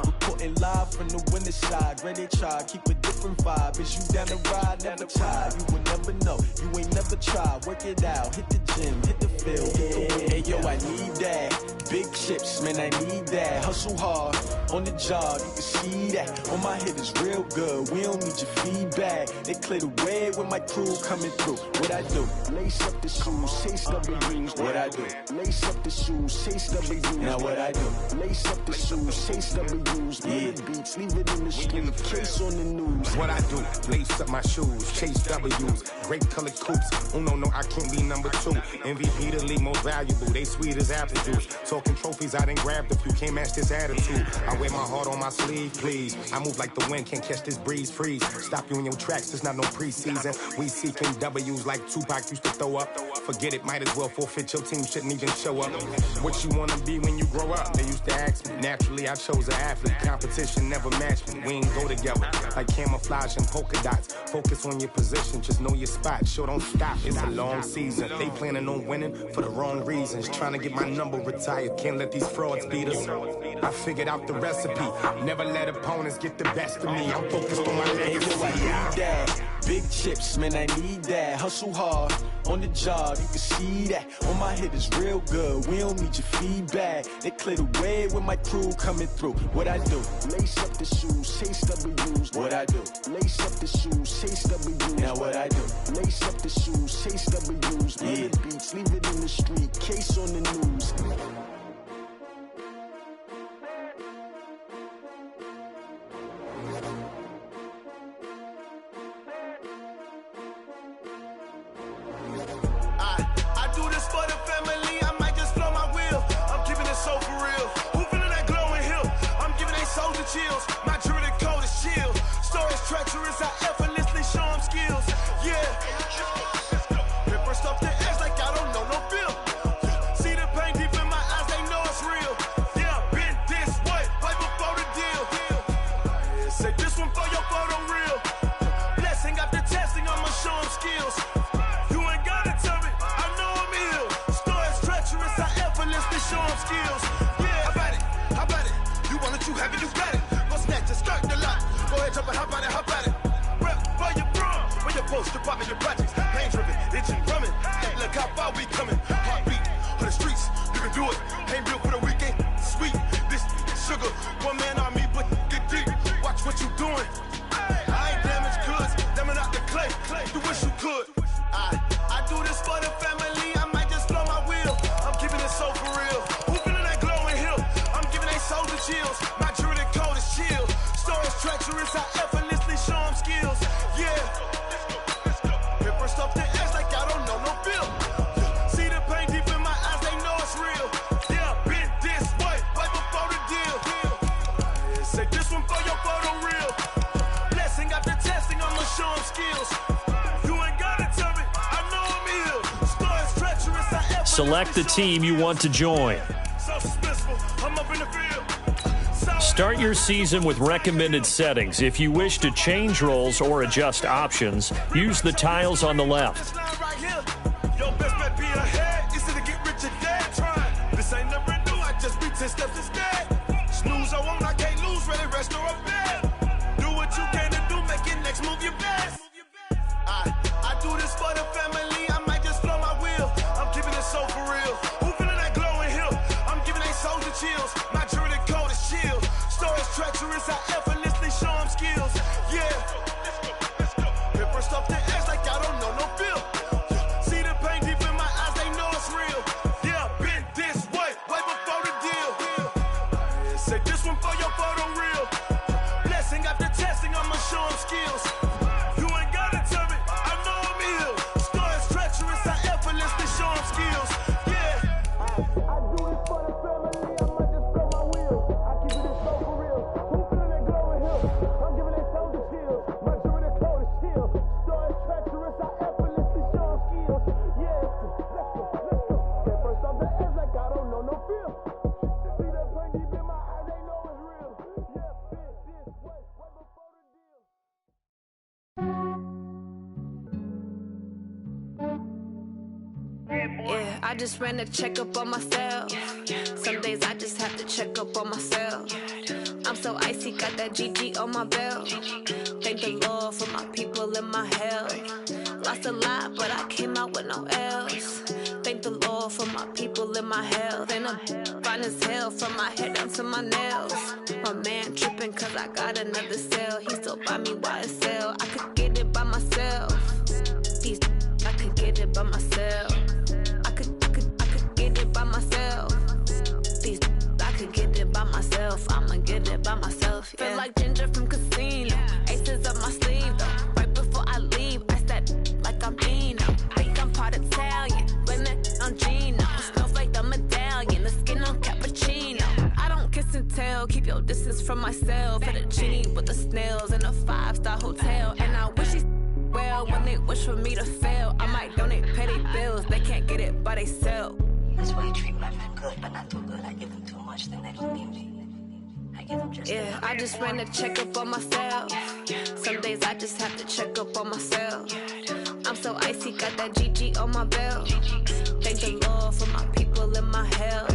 Reporting live from the winning side. Ready to try, keep a different vibe. Is you down the ride, never tired. You will never know, you ain't never tried. Work it out, hit the gym, hit the field, hit the wind. Hey yo, I need that. Big chips, man, I need that. Hustle hard, on the job, you can see that. On my head is real good, we don't need your feedback. They clear the way when my crew coming through. What I do? Lace up the shoes, chase W's. What I do? Lace up the shoes, chase W's. Now what I do? Lace up the shoes, chase W's. Murder beats, leave it in the street, case on the news. What I do? Lace up my shoes, chase W's. Great colored coops. Oh no, I can't be number 2. MVP the league most valuable. They sweet as apple juice. Talking trophies, I done grabbed a few. Can't match this attitude. I wear my heart on my sleeve, please. I move like the wind, can't catch this breeze. Freeze. Stop you in your tracks. There's not no preseason. We seeking W's like Tupac used to throw up. Forget it, might as well forfeit. Your team shouldn't even show up. What you wanna be when you grow up? They used to ask me. Naturally, I chose an athlete. Competition never matched me. We ain't go together like camouflage and polka dots. Focus on your position, just know your spot. Sure, don't stop. It's a long season. They planning on winning for the wrong reasons. Trying to get my number retired. Can't let these frauds beat us. I figured out the recipe. Never let opponents get the best of me. I'm focused on my legacy. I need that. Big chips, man, I need that. Hustle hard, on the job, you can see that. On my head is real good, we don't need your feedback. They clear the way when my crew coming through. What I do? Lace up the shoes, chase W's. What I do? Lace up the shoes, chase W's. Now what I do? Lace up the shoes, chase W's. Murder beats, leave it in the street, case on the news. I do this for the family, I might just blow my wheel. I'm keeping it so for real. Who feeling that glowing hill? I'm giving they soldier chills. My jewelry code is chill. Stories treacherous, I effortlessly show them skills. Yeah. Ripper stuff the edge like I don't know no feel. See the pain deep in my eyes, they know it's real. Yeah, been this way, right before the deal. Say this one for your photo real. Blessing after testing, I'ma show them skills. You ain't gotta tell me, I know I'm ill. Stories treacherous, I effortlessly show them skills. Yeah, how about it? You want it, you have it, you got it. Go snatch it, skirt the lot. Go ahead, jump it, how about it? Rep where you from, where you post, to pop in your projects. Pain driven, itching, drumming. Hey, look how far we coming. Heartbeat on the streets, you can do it. Ain't built for the weekend, sweet. This sugar, one man on me, but get deep. Watch what you doing. I ain't damaged goods, damn out the clay. You wish you could. I do this for the family, I might just blow my wheel. I'm keeping it so for real. Who feeling that glowing hill? I'm giving they soldier chills. My jewelry code is chill. Stories treacherous, I effortlessly show them skills. Yeah. Ripper stuff the edge like I don't know no feel. See the pain deep in my eyes, they know it's real. Yeah, been this way, right before the deal. Say this one for your photo real. Blessing after testing, I'ma show them skills. Select the team you want to join. Start your season with recommended settings. If you wish to change roles or adjust options, use the tiles on the left. I do this for the family, I might just blow my wheel. I'm keeping it so for real. Who feeling that glowing hill? I'm giving they soldier chills. My jewelry code is chill. Stories treacherous, I effortlessly show them skills. Yeah. Ripper stuff the edge like I don't know no feel. See the pain deep in my eyes, they know it's real. Yeah, been this way, right before the deal. Say this one for your photo real. Blessing after testing, I'ma show them skills. You ain't gotta tell me, I know I'm ill. Stories treacherous, I effortlessly show them skills. Yeah. just ran a checkup on myself. Some days I just have to check up on myself. I'm so icy, got that GG on my belt. Thank the Lord for my people in my health. Lost a lot, but I came out with no L's. Thank the Lord for my people in my health. And I'm fine as hell from my head down to my nails. My man tripping cause I got another sale. He still buy me YSL. I could get it by myself. These I could get it by myself. I could get it by myself. These I could get it by myself. I'ma get it by myself. Yeah. Feel like Ginger from Casino. Aces up my sleeve though. Right before I leave, I said like I'm Dino. Think I'm part Italian, blame it on Gino. Smells like the medallion, the skin on cappuccino. I don't kiss and tell, keep your distance from myself. For the genie with the snails in a 5-star hotel. And I wish he's well when they wish for me to fail. I might donate petty bills, they can't get it by they self. That's why I treat my men good, but not too good. I give them too much, then they don't need me. I give them just yeah, I just ran a checkup on myself. Some days I just have to check up on myself. I'm so icy, got that GG on my belt. Thank the Lord for my people in my health.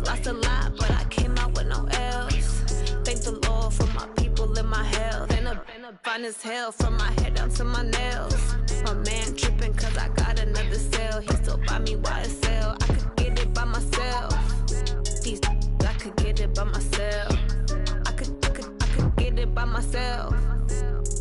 Lost a lot, but I came out with no L's. Thank the Lord for my people in my health. And I'm fine as hell from my head down to my nails. My man tripping cause I got another sale. He still buy me YSL. I could get it by myself. These I could get it by myself. I could get it by myself.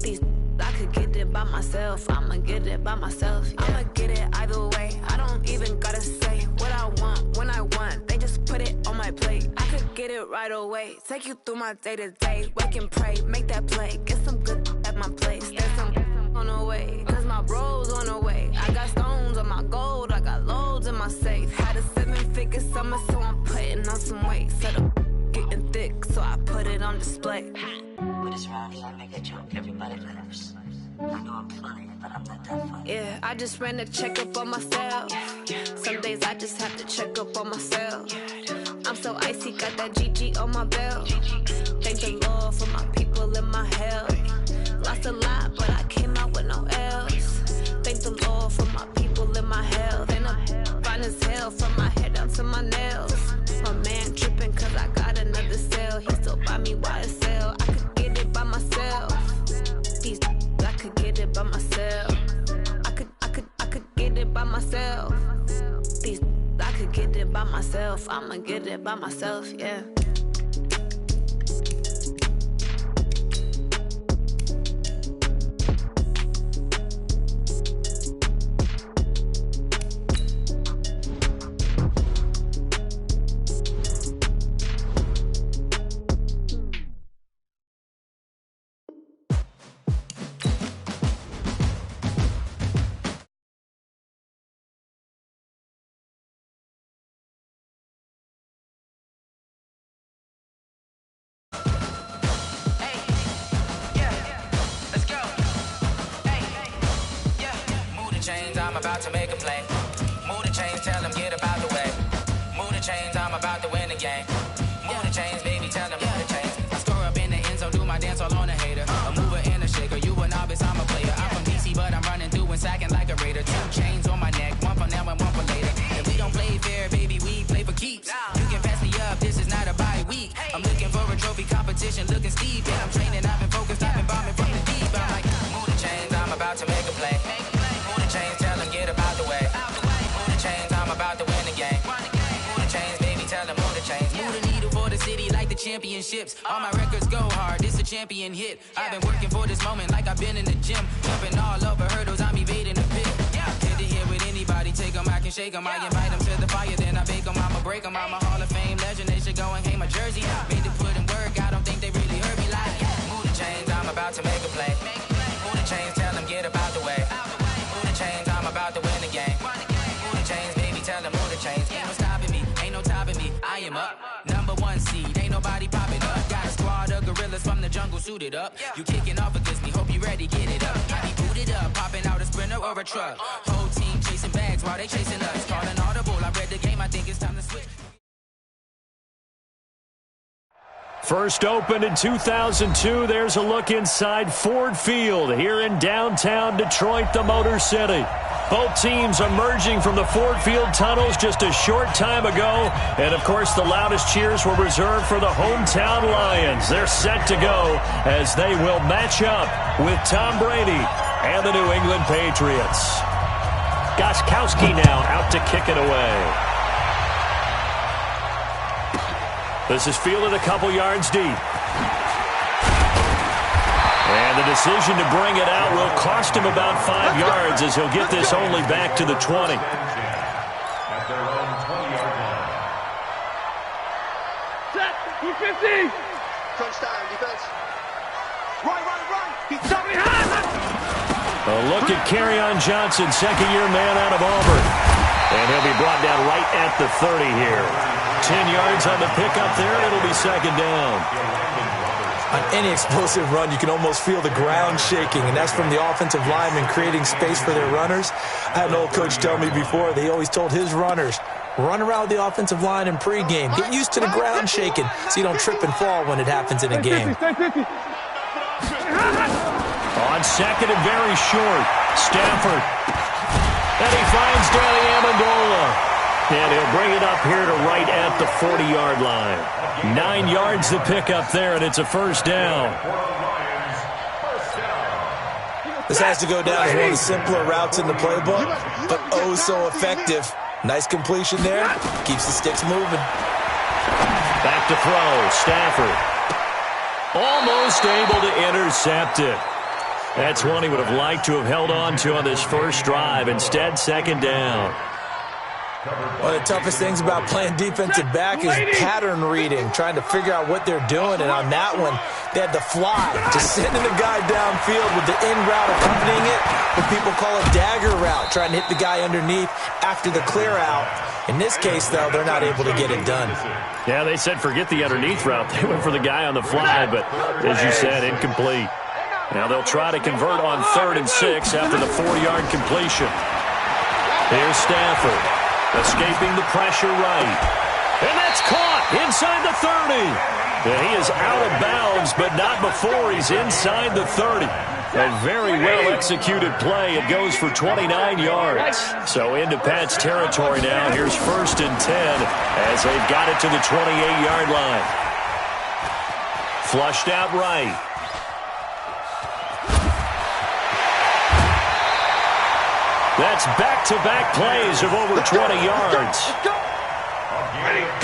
These I could get it by myself. I'ma get it by myself. Yeah. I'ma get it either way. I don't even gotta say what I want when I want. They just put it on my plate. I could get it right away. Take you through my day to day. Wake and pray, make that play. Get some good at my place. There's some on the way. Cause my bro's on the way. I got stones on my gold. I got loads in my safe. Had a 7-figure summer, so I'm putting on some weight. Set up getting thick, so I put it on display. With this round here, I make a joke, everybody laughs. I know I'm funny, but I'm not that funny. Yeah, I just ran a checkup on myself. Some days I just have to check up on myself. I'm so icy, got that GG on my belt. Thank the Lord for my people in my health. Lost a lot, but I came out with no L's. Thank the Lord for my people in my health. And I'm fine as hell from my head down to my nails. My man tripping cause I got another sale. He still buy me YSL. I could get it by myself. These I could get it by myself. I could get it by myself. These I could get it by myself. I'ma get it by myself, yeah. I'm about to make a play. Move the chains, tell them get up out the way. Move the chains, I'm about to win the game. Move the chains, baby, tell them move the chains. I score up in the end zone, do my dance all on a hater. A mover and a shaker, you a novice, I'm a player. I'm from DC, but I'm running through and sacking like a raider. 2 chains on my neck, one for now and one for later. If we don't play fair, baby, we play for keeps. You can pass me up, this is not a bye week. I'm looking for a trophy competition, looking steep. And I'm training, I've been focused, I've been bombing from the deep. I'm like, move the chains, I'm about to make a play. Move the chains, tell them get up out the way. Move the chains, I'm about to win the game. Move the chains, baby, tell them move the chains. Move the needle for the city like the championships. All my records go hard, this a champion hit. I've been working for this moment like I've been in the gym. Jumping all over hurdles, I'm evading the pit. Hit to hit with anybody, take them, I can shake them. I invite them to the fire, then I bake them. I'ma break them, I'm a Hall of Fame legend. They should go and hang my jersey. Made to put in work, I don't think they really heard me like. Move the chains, I'm about to make a play. Move the chains, tell them get up out the way. Move the chains, I'm about to win the game. Move the chains, baby, tell them move the chains. Ain't no stopping me, ain't no topping me. I am up, #1 seed, ain't nobody popping up. Got a squad of gorillas from the jungle suited up. You kicking off against me, hope you ready, get it up. I be booted up, popping out a Sprinter or a truck. Whole team chasing bags while they chasing us. Calling audible, I read the game, I think it's time to switch. First opened in 2002, there's a look inside Ford Field here in downtown Detroit, the Motor City. Both teams emerging from the Ford Field tunnels just a short time ago. And, of course, the loudest cheers were reserved for the hometown Lions. They're set to go as they will match up with Tom Brady and the New England Patriots. Gostkowski now out to kick it away. This is fielded a couple yards deep. And the decision to bring it out will cost him about 5 yards as he'll get this only back to the 20. At their own 20-yard line. Set. 250. Crunch time, defense. Run. He's coming. A look at Kerryon Johnson, second-year man out of Auburn. And he'll be brought down right at the 30 here. 10 yards on the pickup there, and it'll be second down. On any explosive run, you can almost feel the ground shaking, and that's from the offensive linemen creating space for their runners. I had an old coach tell me before, they always told his runners, run around the offensive line in pregame. Get used to the ground shaking so you don't trip and fall when it happens in a game. On second and very short, Stafford. And he finds Danny Amendola. And he'll bring it up here to right at the 40-yard line. 9 yards to pick up there, and it's a first down. This has to go down as one of the simpler routes in the playbook, but oh so effective. Nice completion there. Keeps the sticks moving. Back to throw, Stafford. Almost able to intercept it. That's one he would have liked to have held on to on this first drive. Instead, second down. One of the toughest things about playing defensive back is pattern reading, trying to figure out what they're doing. And on that one, they had the fly, just sending the guy downfield with the in route accompanying it, what people call a dagger route, trying to hit the guy underneath after the clear out. In this case, though, they're not able to get it done. Yeah, they said forget the underneath route. They went for the guy on the fly, but as you said, incomplete. Now they'll try to convert on 3rd and 6 after the 4-yard completion. Here's Stafford. Escaping the pressure right. And that's caught inside the 30. And he is out of bounds, but not before he's inside the 30. A very well-executed play. It goes for 29 yards. So into Pat's territory now. Here's 1st and 10 as they've got it to the 28-yard line. Flushed out right. That's back-to-back plays of over 20 yards.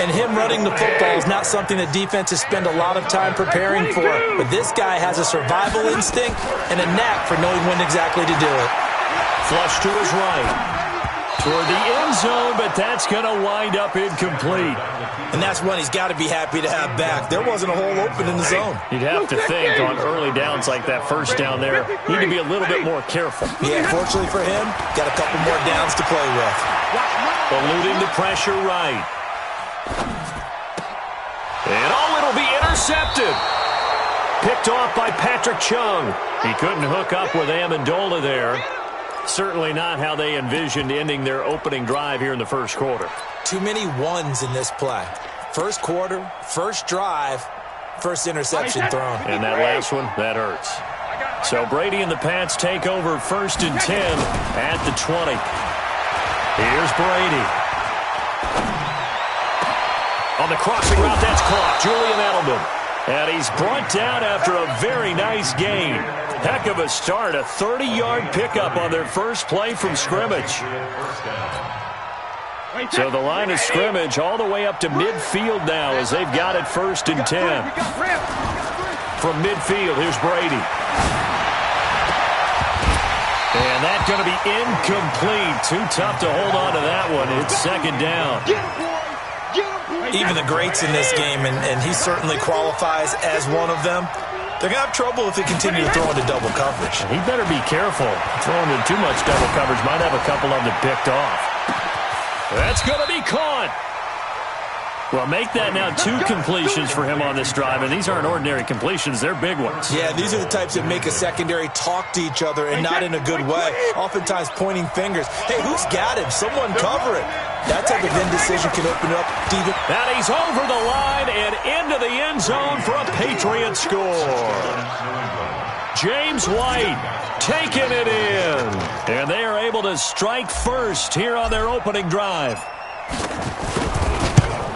And him running the football is not something that defenses spend a lot of time preparing for. But this guy has a survival instinct and a knack for knowing when exactly to do it. Flush to his right. Toward the end zone, but that's going to wind up incomplete. And that's one he's got to be happy to have back. There wasn't a hole open in the zone. You'd have to think on early downs like that first down there, need to be a little bit more careful. Yeah, fortunately for him, got a couple more downs to play with. Eluding the pressure right. And it'll be intercepted. Picked off by Patrick Chung. He couldn't hook up with Amendola there. Certainly not how they envisioned ending their opening drive here in the first quarter. Too many ones in this play. First quarter, first drive, first interception thrown. And that last one, that hurts. So Brady and the Pats take over 1st and 10 at the 20. Here's Brady. On the crossing route, that's caught. Julian Edelman. And he's brought down after a very nice gain. Heck of a start, a 30-yard pickup on their first play from scrimmage. So the line of scrimmage all the way up to midfield now as they've got it 1st and 10. From midfield, here's Brady. And that's going to be incomplete. Too tough to hold on to that one. It's second down. Even the greats in this game, and he certainly qualifies as one of them, they're going to have trouble if they continue to throw into double coverage. He better be careful. Throwing into too much double coverage might have a couple of them picked off. That's going to be caught. Well, make that now 2 completions for him on this drive, and these aren't ordinary completions. They're big ones. Yeah, these are the types that make a secondary talk to each other and not in a good way. Oftentimes pointing fingers. Hey, who's got him? Someone cover it. That type of indecision can open up even. And he's over the line and into the end zone for a Patriot score. James White taking it in. And they are able to strike first here on their opening drive.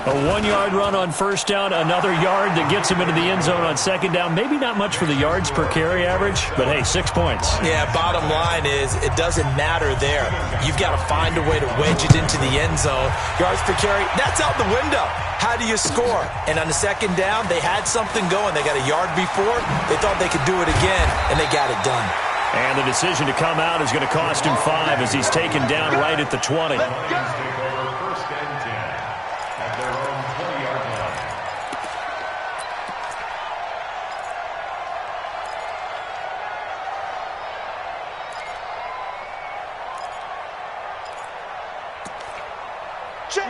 A 1-yard run on first down, another yard that gets him into the end zone on second down. Maybe not much for the yards per carry average, but hey, 6 points. Yeah, bottom line is it doesn't matter there. You've got to find a way to wedge it into the end zone. Yards per carry, that's out the window. How do you score? And on the second down, they had something going. They got a yard before. They thought they could do it again, and they got it done. And the decision to come out is going to cost him 5 as he's taken down right at the 20.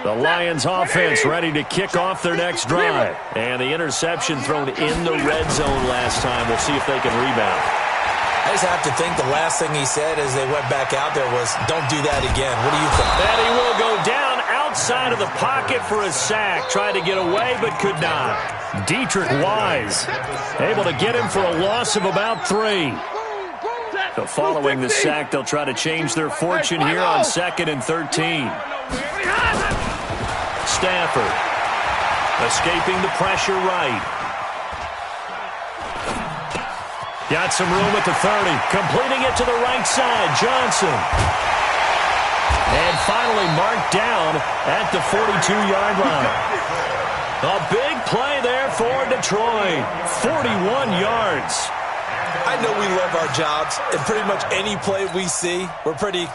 The Lions offense ready to kick off their next drive. And the interception thrown in the red zone last time. We'll see if they can rebound. I just have to think the last thing he said as they went back out there was, don't do that again. What do you think? And he will go down outside of the pocket for a sack. Tried to get away but could not. Dietrich Wise able to get him for a loss of about 3. So following the sack, they'll try to change their fortune here on 2nd and 13. Stafford escaping the pressure right. Got some room at the 30. Completing it to the right side. Johnson. And finally marked down at the 42-yard line. A big play there for Detroit. 41 yards. I know we love our jobs, and pretty much any play we see, we're pretty,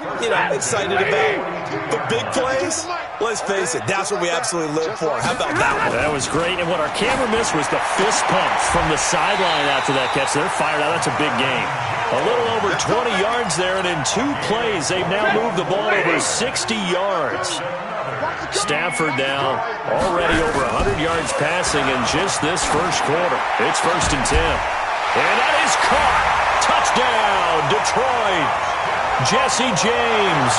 excited about. But big plays, let's face it, that's what we absolutely live for. How about that one? That was great, and what our camera missed was the fist pump from the sideline after that catch. They're fired out. That's a big game. A little over 20 yards there, and in 2 plays, they've now moved the ball over 60 yards. Stafford now already over 100 yards passing in just this first quarter. It's 1st and 10. And that is caught. Touchdown, Detroit. Jesse James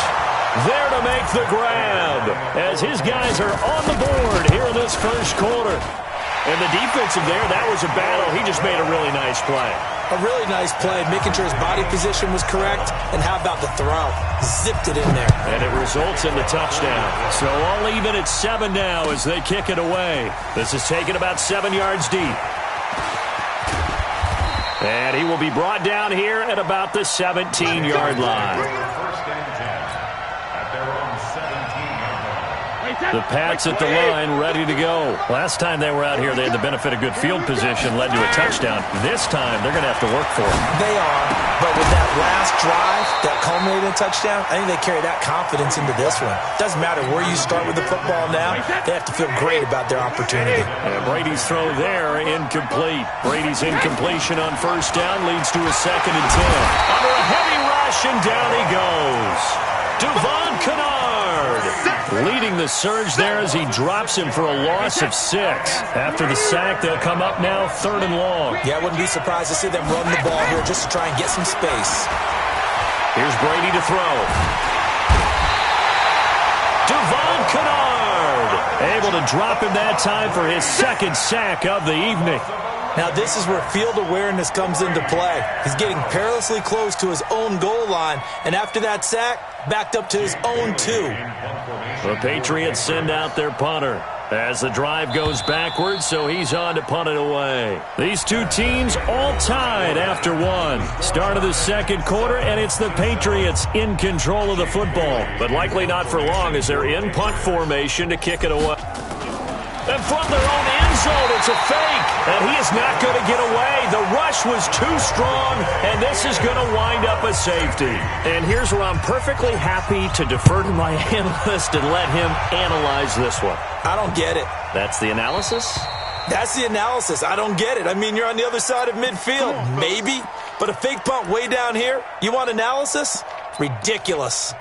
there to make the grab as his guys are on the board here in this first quarter. And the defensive there, that was a battle. He just made a really nice play. A really nice play, making sure his body position was correct. And how about the throw? Zipped it in there. And it results in the touchdown. So all even at 7 now as they kick it away. This is taken about 7 yards deep. And he will be brought down here at about the 17-yard line. The Pats at the line, ready to go. Last time they were out here, they had the benefit of good field position, led to a touchdown. This time, they're going to have to work for it. They are, but with that last drive that culminated in a touchdown, I think they carry that confidence into this one. Doesn't matter where you start with the football now, they have to feel great about their opportunity. And Brady's throw there, incomplete. Brady's incompletion on first down leads to a 2nd and 10. Under a heavy rush, and down he goes. Devon Kennard leading the surge there as he drops him for a loss of 6. After the sack, they'll come up now 3rd and long. Yeah, I wouldn't be surprised to see them run the ball here just to try and get some space. Here's Brady to throw. Devon Kennard able to drop him that time for his 2nd sack of the evening. Now this is where field awareness comes into play. He's getting perilously close to his own goal line, and after that sack, backed up to his own 2. The Patriots send out their punter as the drive goes backwards, so he's on to punt it away. These 2 teams all tied after 1. Start of the 2nd quarter, and it's the Patriots in control of the football, but likely not for long as they're in punt formation to kick it away. And from their own end zone, it's a fake. And he is not going to get away. The rush was too strong, and this is going to wind up a safety. And here's where I'm perfectly happy to defer to my analyst and let him analyze this one. I don't get it. That's the analysis? That's the analysis. I don't get it. I mean, you're on the other side of midfield. Maybe. But a fake punt way down here? You want analysis? Ridiculous.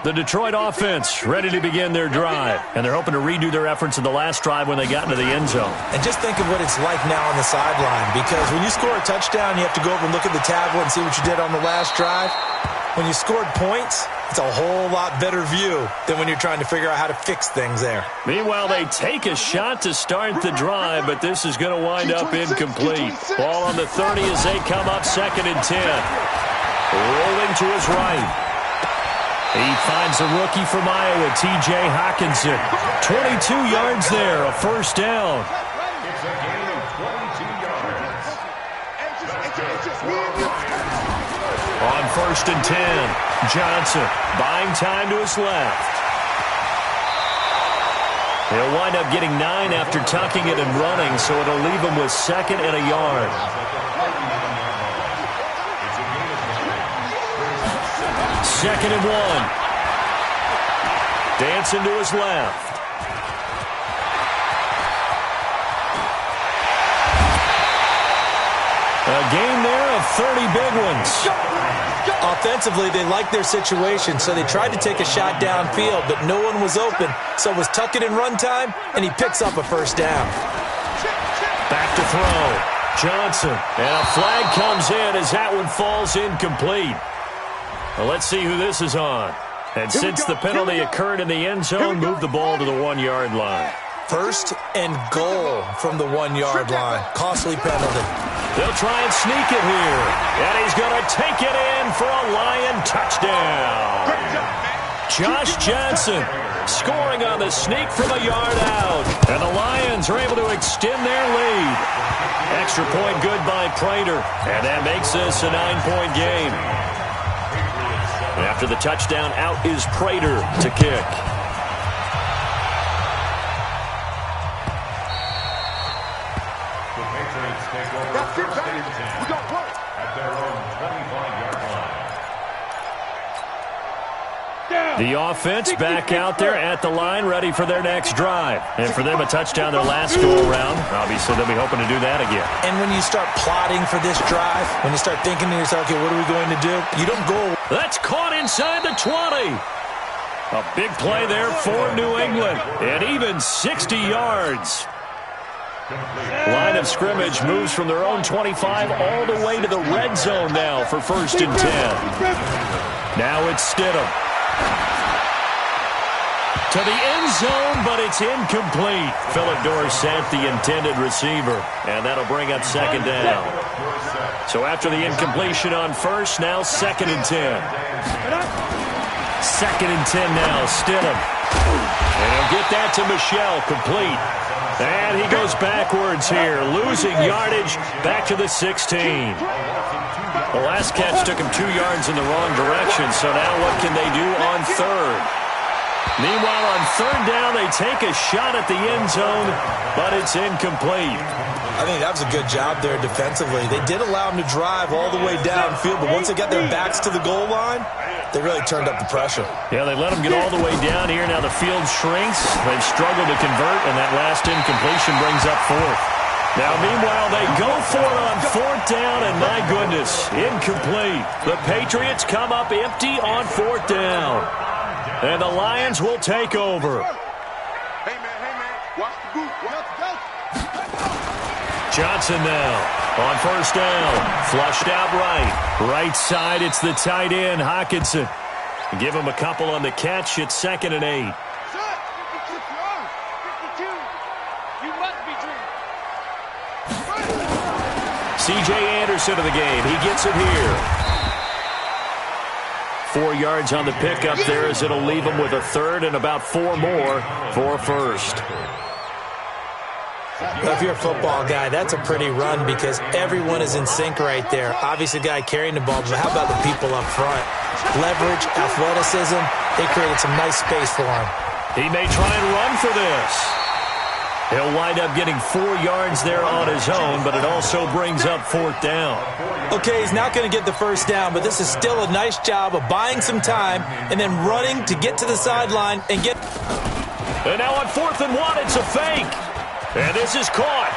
The Detroit offense ready to begin their drive. And they're hoping to redo their efforts in the last drive when they got into the end zone. And just think of what it's like now on the sideline. Because when you score a touchdown, you have to go over and look at the tablet and see what you did on the last drive. When you scored points, It's a whole lot better view than when you're trying to figure out how to fix things there. Meanwhile, they take a shot to start the drive, but this is going to wind up incomplete. Ball on the 30 as they come up 2nd and 10. Rolling to his right. He finds a rookie from Iowa, T.J. Hawkinson. 22 yards there, a first down. It's a gain of 22 yards. On 1st and 10, Johnson buying time to his left. He'll wind up getting 9 after tucking it and running, so it'll leave him with 2nd and a yard. 2nd and 1. Dancing to his left. A gain there of 30 big ones. Offensively, they liked their situation, so they tried to take a shot downfield, but no one was open. So it was tuck it in run time, and he picks up a first down. Back to throw. Johnson. And a flag comes in as that one falls incomplete. Well, let's see who this is on. And since the penalty occurred in the end zone, move the ball to the 1-yard line. 1st and goal from the 1-yard line. Costly penalty. They'll try and sneak it here. And he's going to take it in for a Lion touchdown. Josh Johnson scoring on the sneak from a yard out. And the Lions are able to extend their lead. Extra point good by Prater. And that makes this a 9-point game. After the touchdown, out is Prater to kick. The Patriots take over 1st and 10 at their own 25-yard line. The offense back out there at the line, ready for their next drive. And for them, a touchdown their last go-around. Obviously, they'll be hoping to do that again. And when you start plotting for this drive, when you start thinking to yourself, okay, what are we going to do? You don't go. That's caught inside the 20. A big play there for New England. And even 60 yards. Line of scrimmage moves from their own 25 all the way to the red zone now for 1st and 10. Now it's Stidham. To the end zone, but it's incomplete. Philip Dorsett, the intended receiver. And that'll bring up 2nd down. So after the incompletion on 1st, now 2nd and 10. 2nd and 10 now, Stidham. And he'll get that to Michel, complete. And he goes backwards here, losing yardage back to the 16. The last catch took him 2 yards in the wrong direction, so now what can they do on 3rd? Meanwhile, on 3rd down, they take a shot at the end zone, but it's incomplete. I think that was a good job there defensively. They did allow him to drive all the way downfield, but once they got their backs to the goal line, they really turned up the pressure. Yeah, they let him get all the way down here. Now the field shrinks. They've struggled to convert, and that last incompletion brings up 4th. Now, meanwhile, they go for it on 4th down, and my goodness, incomplete. The Patriots come up empty on 4th down. And the Lions will take over. Hey, man, watch the group. Johnson now on 1st down. Flushed out right. Right side, it's the tight end, Hawkinson. Give him a couple on the catch. It's 2nd and 8. C.J. Anderson of the game. He gets it here. 4 yards on the pickup there as it'll leave him with a 3rd and about 4 more for 1st. Well, if you're a football guy, that's a pretty run because everyone is in sync right there. Obviously, the guy carrying the ball, but how about the people up front? Leverage, athleticism, they created some nice space for him. He may try and run for this. He'll wind up getting 4 yards there on his own, but it also brings up 4th down. Okay, he's not going to get the first down, but this is still a nice job of buying some time and then running to get to the sideline and get... And now on 4th and 1, it's a fake. And this is caught.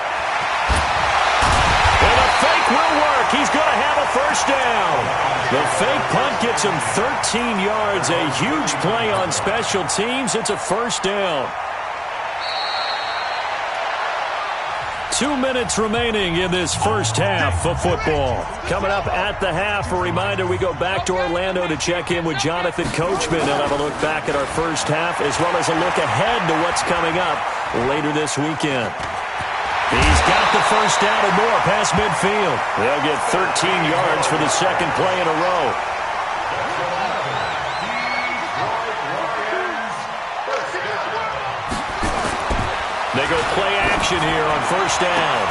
And a fake will work. He's going to have a first down. The fake punt gets him 13 yards. A huge play on special teams. It's a first down. 2 minutes remaining in this first half of football. Coming up at the half, a reminder, we go back to Orlando to check in with Jonathan Coachman and have a look back at our first half as well as a look ahead to what's coming up later this weekend. He's got the first down and more past midfield. They'll get 13 yards for the second play in a row. They go play action here on first down.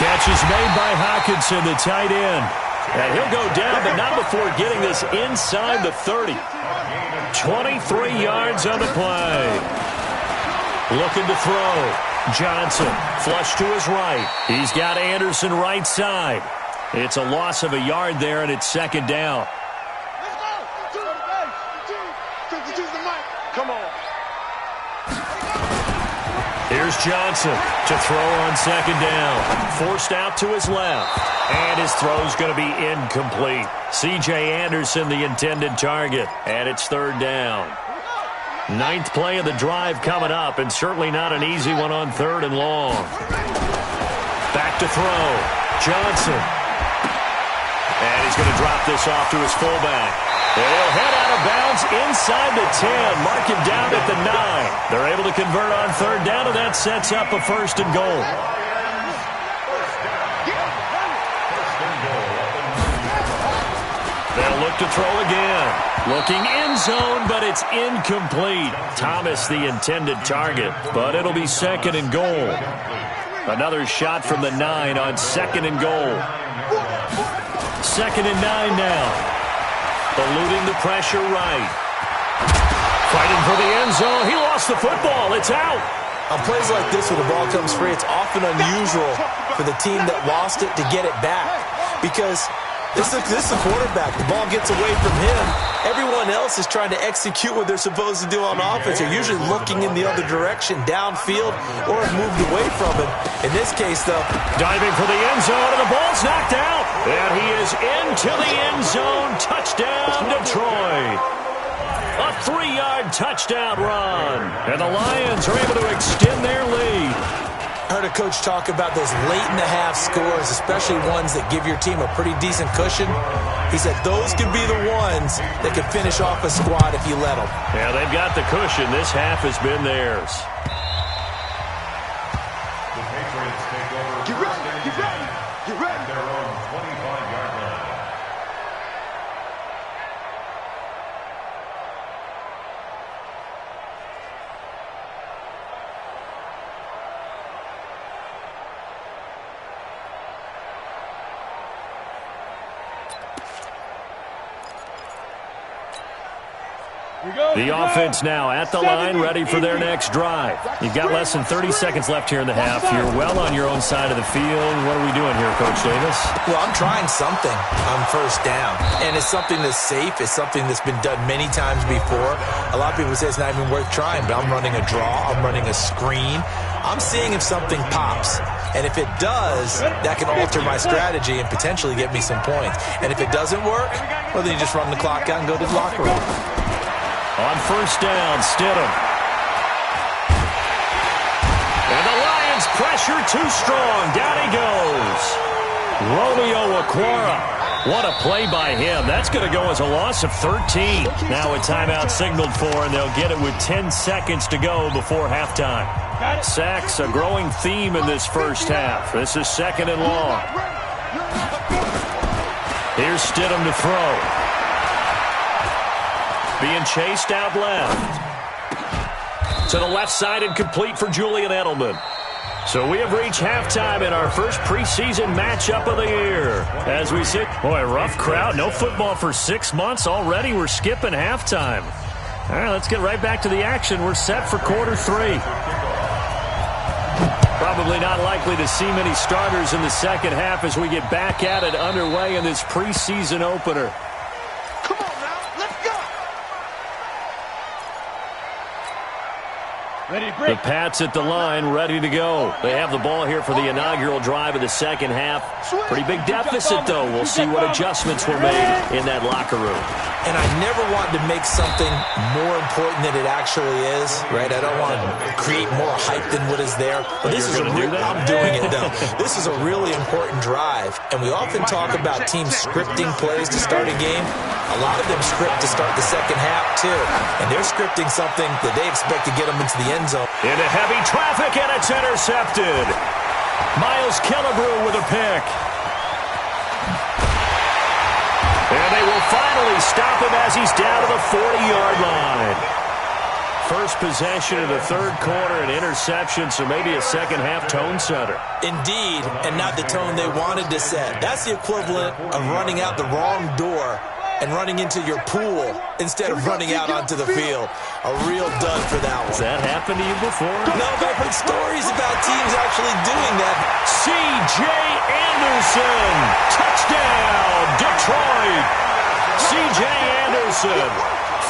Catch is made by Hawkinson, the tight end. And he'll go down, but not before getting this inside the 30. 23 yards on the play. Looking to throw. Johnson, flush to his right. He's got Anderson right side. It's a loss of a yard there, and it's second down. Come on. Here's Johnson to throw on second down. Forced out to his left. And his throw's going to be incomplete. C.J. Anderson, the intended target. And it's third down. Ninth play of the drive coming up, and certainly not an easy one on third and long. Back to throw. Johnson. And he's going to drop this off to his fullback. They'll head out of bounds inside the 10. Mark him down at the 9. They're able to convert on third down, and that sets up a first and goal. They'll look to throw again. Looking end zone, but it's incomplete. Thomas, the intended target, but it'll be second and goal. Another shot from the 9 on second and goal. Second and 9 now. Eluding the pressure right. Fighting for the end zone. He lost the football. It's out. On plays like this where the ball comes free, it's often unusual for the team that lost it to get it back. Because this is the quarterback. The ball gets away from him. Everyone else is trying to execute what they're supposed to do on offense. They're usually looking in the other direction, downfield, or have moved away from it. In this case, though, diving for the end zone, and the ball's knocked out. And he is into the end zone. Touchdown, Detroit. A 3-yard touchdown run. And the Lions are able to extend their lead. I heard a coach talk about those late-in-the-half scores, especially ones that give your team a pretty decent cushion. He said those could be the ones that could finish off a squad if you let them. Yeah, they've got the cushion. This half has been theirs. The Patriots take over. Get ready, get ready, get ready. At their own 25-yard line. The offense now at the line, ready for their next drive. You've got less than 30 seconds left here in the half. You're well on your own side of the field. What are we doing here, Coach Davis? Well, I'm trying something on first down. And it's something that's safe. It's something that's been done many times before. A lot of people say it's not even worth trying, but I'm running a draw. I'm running a screen. I'm seeing if something pops. And if it does, that can alter my strategy and potentially get me some points. And if it doesn't work, well, then you just run the clock out and go to the locker room. On first down, Stidham. And the Lions pressure too strong. Down he goes. Romeo Okwara. What a play by him. That's going to go as a loss of 13. Now a timeout signaled for, and they'll get it with 10 seconds to go before halftime. Sacks, a growing theme in this first half. This is second and long. Here's Stidham to throw. Being chased out left. To the left side and complete for Julian Edelman. So we have reached halftime in our first preseason matchup of the year. As we sit, boy, rough crowd. No football for 6 months already. We're skipping halftime. All right, let's get right back to the action. We're set for quarter 3. Probably not likely to see many starters in the second half as we get back at it underway in this preseason opener. The Pats at the line, ready to go. They have the ball here for the inaugural drive of the second half. Pretty big deficit, though. We'll see what adjustments were made in that locker room. And I never want to make something more important than it actually is, right? I don't want to create more hype than what is there. But this is I'm doing it, though. This is a really important drive. And we often talk about teams scripting plays to start a game. A lot of them script to start the second half, too. And they're scripting something that they expect to get them into the end zone. Into heavy traffic, and it's intercepted. Miles Killebrew with a pick. And they will finally stop him as he's down to the 40-yard line. First possession of the third quarter, an interception, so maybe a second-half tone setter. Indeed, and not the tone they wanted to set. That's the equivalent of running out the wrong door and running into your pool instead of running out onto the field. A real dud for that one. Has that happened to you before? No, but I've heard stories about teams actually doing that. C.J. Anderson, touchdown, Detroit. C.J. Anderson,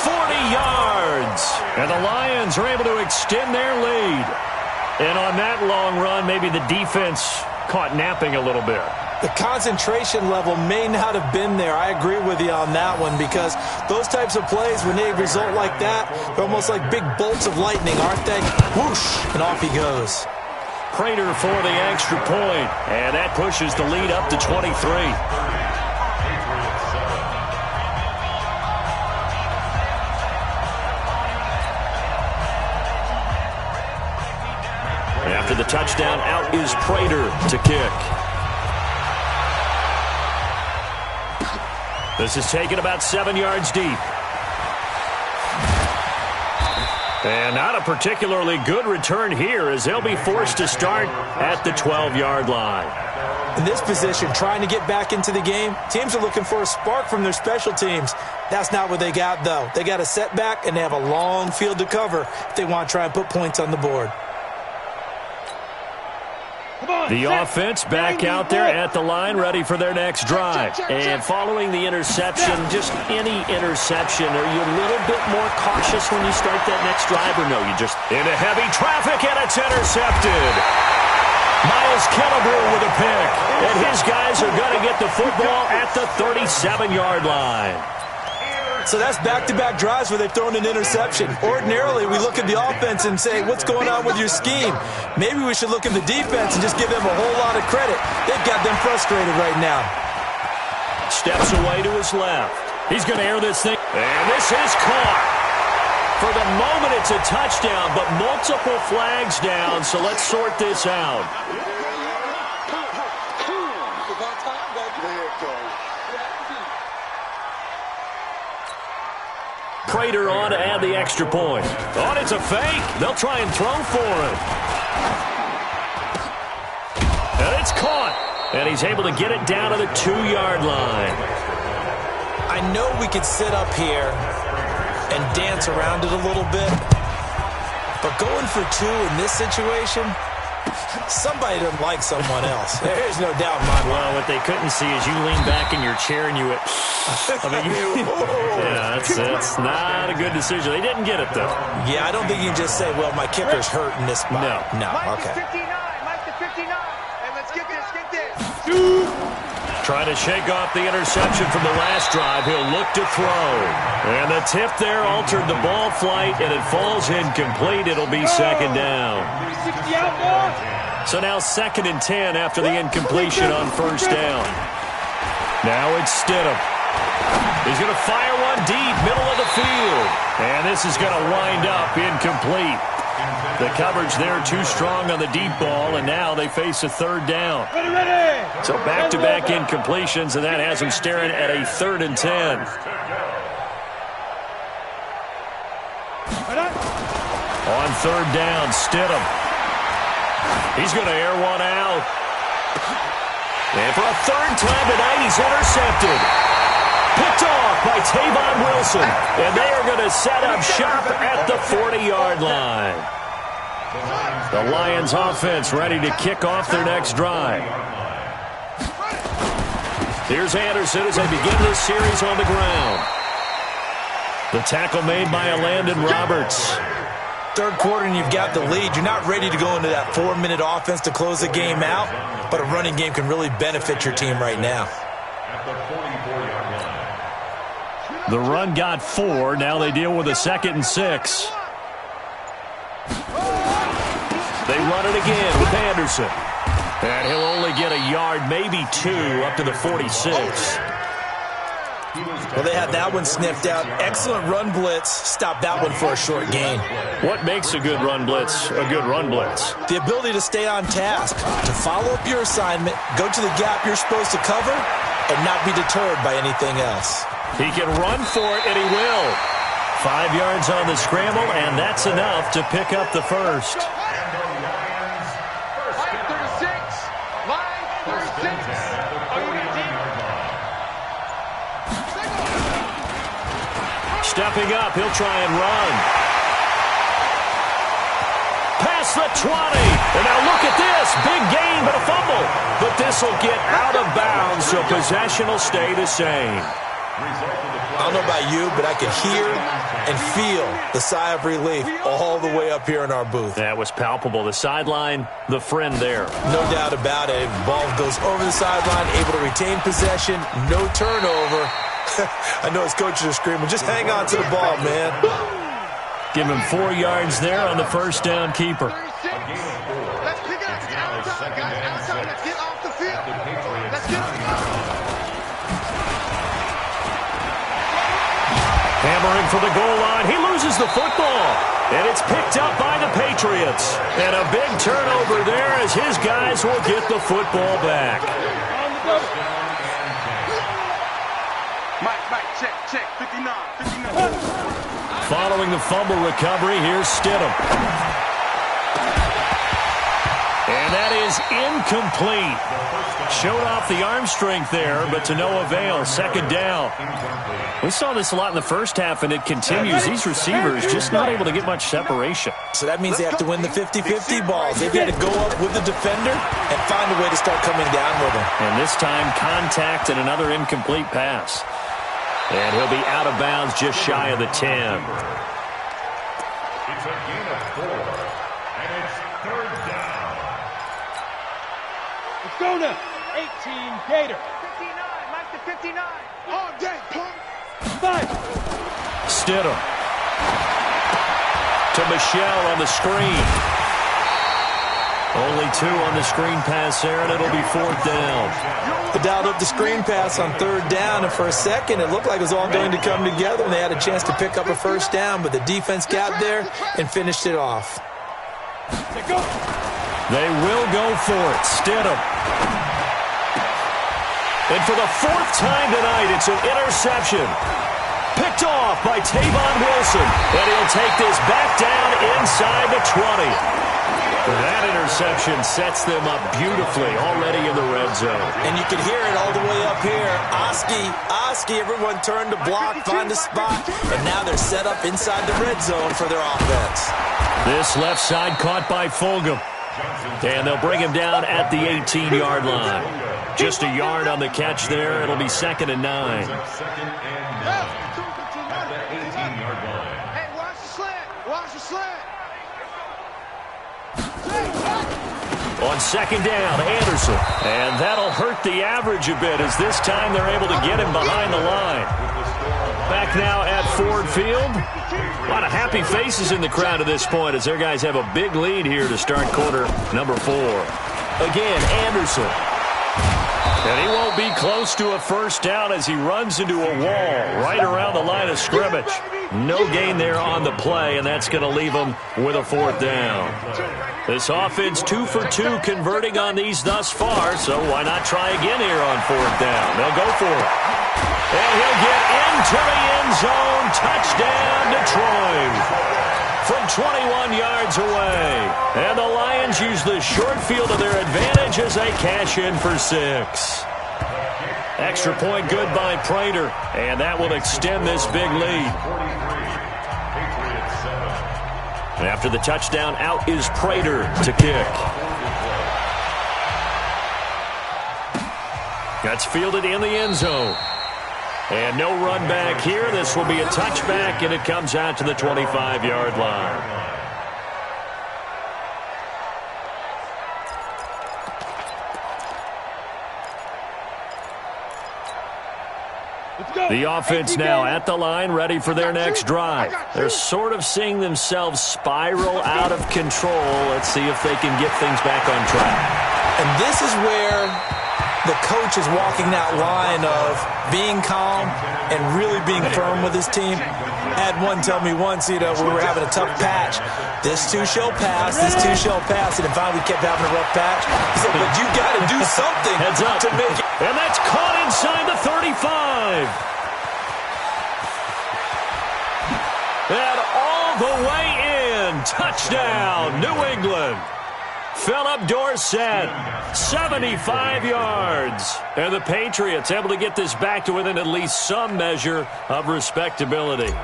40 yards. And the Lions are able to extend their lead. And on that long run, maybe the defense caught napping a little bit. The concentration level may not have been there. I agree with you on that one, because those types of plays, when they result like that, they're almost like big bolts of lightning, aren't they? Whoosh, and off he goes. Prater for the extra point, and that pushes the lead up to 23. After the touchdown, out is Prater to kick. This is taken about 7 yards deep. And not a particularly good return here, as they'll be forced to start at the 12-yard line. In this position, trying to get back into the game, teams are looking for a spark from their special teams. That's not what they got, though. They got a setback, and they have a long field to cover if they want to try and put points on the board. The offense back out there at the line, ready for their next drive. And following the interception, just any interception, are you a little bit more cautious when you start that next drive, or no? You just into heavy traffic, and it's intercepted. Miles Killebrew with a pick. And his guys are going to get the football at the 37-yard line. So that's back-to-back drives where they've thrown an interception. Ordinarily, we look at the offense and say, what's going on with your scheme? Maybe we should look at the defense and just give them a whole lot of credit. They've got them frustrated right now. Steps away to his left. He's going to air this thing. And this is caught. For the moment, it's a touchdown, but multiple flags down, so let's sort this out. Prater on to add the extra point. Oh, it's a fake. They'll try and throw for it. And it's caught. And he's able to get it down to the 2-yard line. I know we could sit up here and dance around it a little bit, but going for 2 in this situation, somebody doesn't like someone else. There's no doubt in my mind. Well, what they couldn't see is you lean back in your chair and you went, yeah, that's not a good decision. They didn't get it, though. Yeah, I don't think you can just say, well, my kicker's hurt in this spot. No, okay. Mike the 59. Hey, let's get this. Trying to shake off the interception from the last drive. He'll look to throw. And the tip there altered the ball flight, and it falls incomplete. It'll be second down. So now 2nd and 10 after the incompletion on first down. Now it's Stidham. He's going to fire one deep, middle of the field. And this is going to wind up incomplete. The coverage there too strong on the deep ball, and now they face a 3rd down. So back-to-back incompletions, and that has them staring at a 3rd and 10. On 3rd down, Stidham. He's going to air one out. And for a 3rd time tonight, he's intercepted. Picked off by Tavon Wilson. And they are going to set up shop at the 40-yard line. The Lions offense ready to kick off their next drive. Here's Anderson as they begin this series on the ground. The tackle made by Landon Roberts. Third quarter and you've got the lead. You're not ready to go into that 4-minute offense to close the game out, but a running game can really benefit your team right now. At the 44-yard line. The run got 4. Now they deal with a 2nd and 6. They run it again with Anderson. And he'll only get a yard, maybe 2, up to the 46. Well, they had that one sniffed out. Excellent run blitz. Stop that one for a short gain. What makes a good run blitz a good run blitz? The ability to stay on task, to follow up your assignment, go to the gap you're supposed to cover, and not be deterred by anything else. He can run for it, and he will. 5 yards on the scramble, and that's enough to pick up the first. Stepping up, he'll try and run. Past the 20. And now look at this. Big gain, but a fumble. But this will get out of bounds, so possession will stay the same. I don't know about you, but I could hear and feel the sigh of relief all the way up here in our booth. That was palpable. The sideline, the friend there. No doubt about it. Ball goes over the sideline, able to retain possession, no turnover. I know his coaches are screaming, just hang on to the ball, man. Give him 4 yards there on the first down keeper. Let's pick it up. It's outside, guys. Outside. Let's get off the field. Let's get up. Hammering for the goal line. He loses the football. And it's picked up by the Patriots. And a big turnover there as his guys will get the football back. Mike, check. 59. Following the fumble recovery, here's Stidham. And that is incomplete. Showed off the arm strength there, but to no avail. 2nd down. We saw this a lot in the first half, and it continues. These receivers just not able to get much separation. So that means they have to win the 50-50 balls. They've got to go up with the defender and find a way to start coming down with him. And this time, contact and another incomplete pass. And he'll be out of bounds just shy of the 10. It's a gain of 4, and it's 3rd down. Let's go now. 18 Gator. 59. Mike to 59. All day, punk. 5. Stidham. To Michelle on the screen. Only 2 on the screen pass there, and it'll be 4th down. They dialed up the screen pass on 3rd down, and for a second it looked like it was all going to come together, and they had a chance to pick up a first down, but the defense got there and finished it off. They will go for it. Stidham. And for the 4th time tonight, it's an interception. Picked off by Tavon Wilson, and he'll take this back down inside the 20. That interception sets them up beautifully already in the red zone. And you can hear it all the way up here. Oski, everyone turned to block, find a spot, and now they're set up inside the red zone for their offense. This left side caught by Fulgham. And they'll bring him down at the 18-yard line. Just a yard on the catch there. It'll be 2nd and 9. Second and 9 at the 18-yard line. Hey, watch the slant. Watch the slant. On 2nd down, Anderson. And that'll hurt the average a bit as this time they're able to get him behind the line. Back now at Ford Field. A lot of happy faces in the crowd at this point as their guys have a big lead here to start quarter number 4. Again, Anderson. And he won't be close to a first down as he runs into a wall right around the line of scrimmage. No gain there on the play, and that's going to leave him with a 4th down. This offense 2 for 2 converting on these thus far, so why not try again here on 4th down? They'll go for it. And he'll get into the end zone. Touchdown, Detroit. From 21 yards away. And the Lions use the short field to their advantage as they cash in for 6. Extra point good by Prater. And that will extend this big lead. After the touchdown, out is Prater to kick. That's fielded in the end zone. And no run back here. This will be a touchback, and it comes out to the 25-yard line. The offense now at the line, ready for their next drive. They're sort of seeing themselves spiral out of control. Let's see if they can get things back on track. And this is where the coach is walking that line of being calm and really being firm with his team. I had one tell me once, we were having a tough patch. This too shall pass, this too shall pass. And then finally we kept having a rough patch. He said, but you got to do something Heads up. to make it. And that's caught inside the 35. And all the way in. Touchdown, New England. Philip Dorsett, 75 yards. And the Patriots able to get this back to within at least some measure of respectability.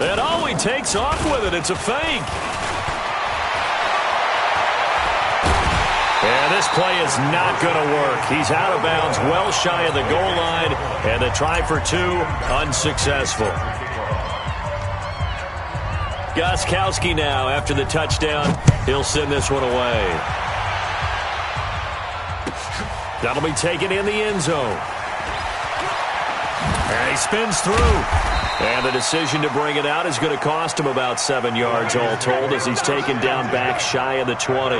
And he takes off with it. It's a fake. And this play is not going to work. He's out of bounds, well shy of the goal line. And the try for two, unsuccessful. Gostkowski now, after the touchdown, he'll send this one away. That'll be taken in the end zone. And he spins through. And the decision to bring it out is going to cost him about 7 yards all told as he's taken down back shy of the 20.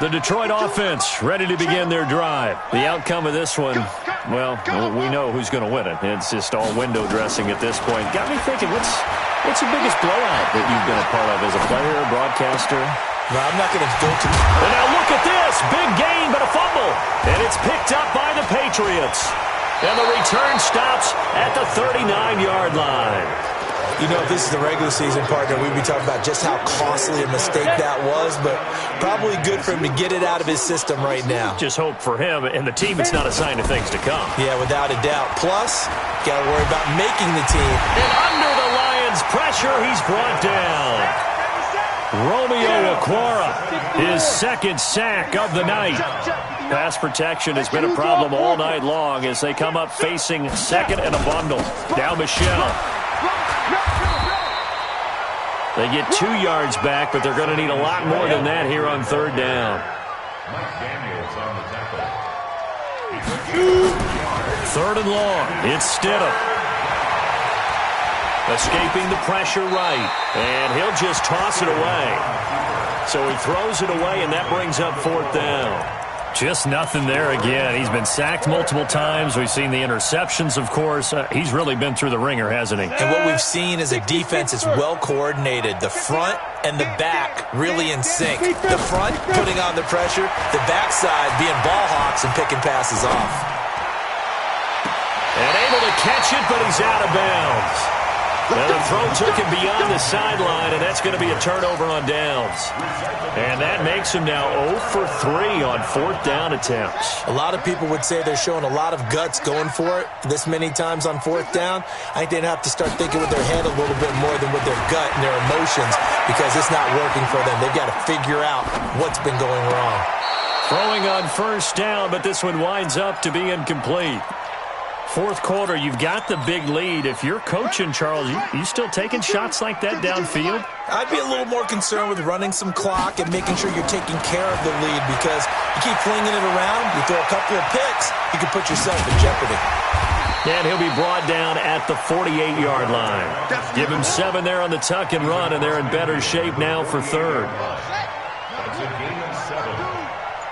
The Detroit offense ready to begin their drive. The outcome of this one, well, we know who's going to win it. It's just all window dressing at this point. Got me thinking, what's the biggest blowout that you've been a part of as a player, broadcaster? No, I'm not going to go to. And now look at this. Big gain, but a fumble. And it's picked up by the Patriots. And the return stops at the 39-yard line. This is the regular season partner. We'd be talking about just how costly a mistake that was, but probably good for him to get it out of his system right now. Just hope for him and the team it's not a sign of things to come. Yeah, without a doubt. Plus, got to worry about making the team. And under the Lions' pressure, he's brought down. Romeo Okwara, his second sack of the night. Pass protection has been a problem all night long as they come up facing second and a bundle. Now Michelle. They get 2 yards back, but they're going to need a lot more than that here on third down. Third and long. It's Stidham. Escaping the pressure right. And he'll just toss it away. So he throws it away, and that brings up fourth down. Just nothing there again. He's been sacked multiple times. We've seen the interceptions, of course. He's really been through the ringer, hasn't he? And what we've seen is a defense that's well coordinated. The front and the back really in sync. The front putting on the pressure. The backside being ball hawks and picking passes off. And able to catch it, but he's out of bounds. Now the throw took him beyond the sideline, and that's going to be a turnover on downs. And that makes him now 0 for 3 on fourth down attempts. A lot of people would say they're showing a lot of guts going for it this many times on fourth down. I think they'd have to start thinking with their head a little bit more than with their gut and their emotions because it's not working for them. They've got to figure out what's been going wrong. Throwing on first down, but this one winds up to be incomplete. Fourth quarter, you've got the big lead. If you're coaching, Charles, you still taking shots like that downfield? I'd be a little more concerned with running some clock and making sure you're taking care of the lead because you keep flinging it around, you throw a couple of picks, you can put yourself in jeopardy. And he'll be brought down at the 48-yard line. Give him 7 there on the tuck and run, and they're in better shape now for third. That's a gain of 7.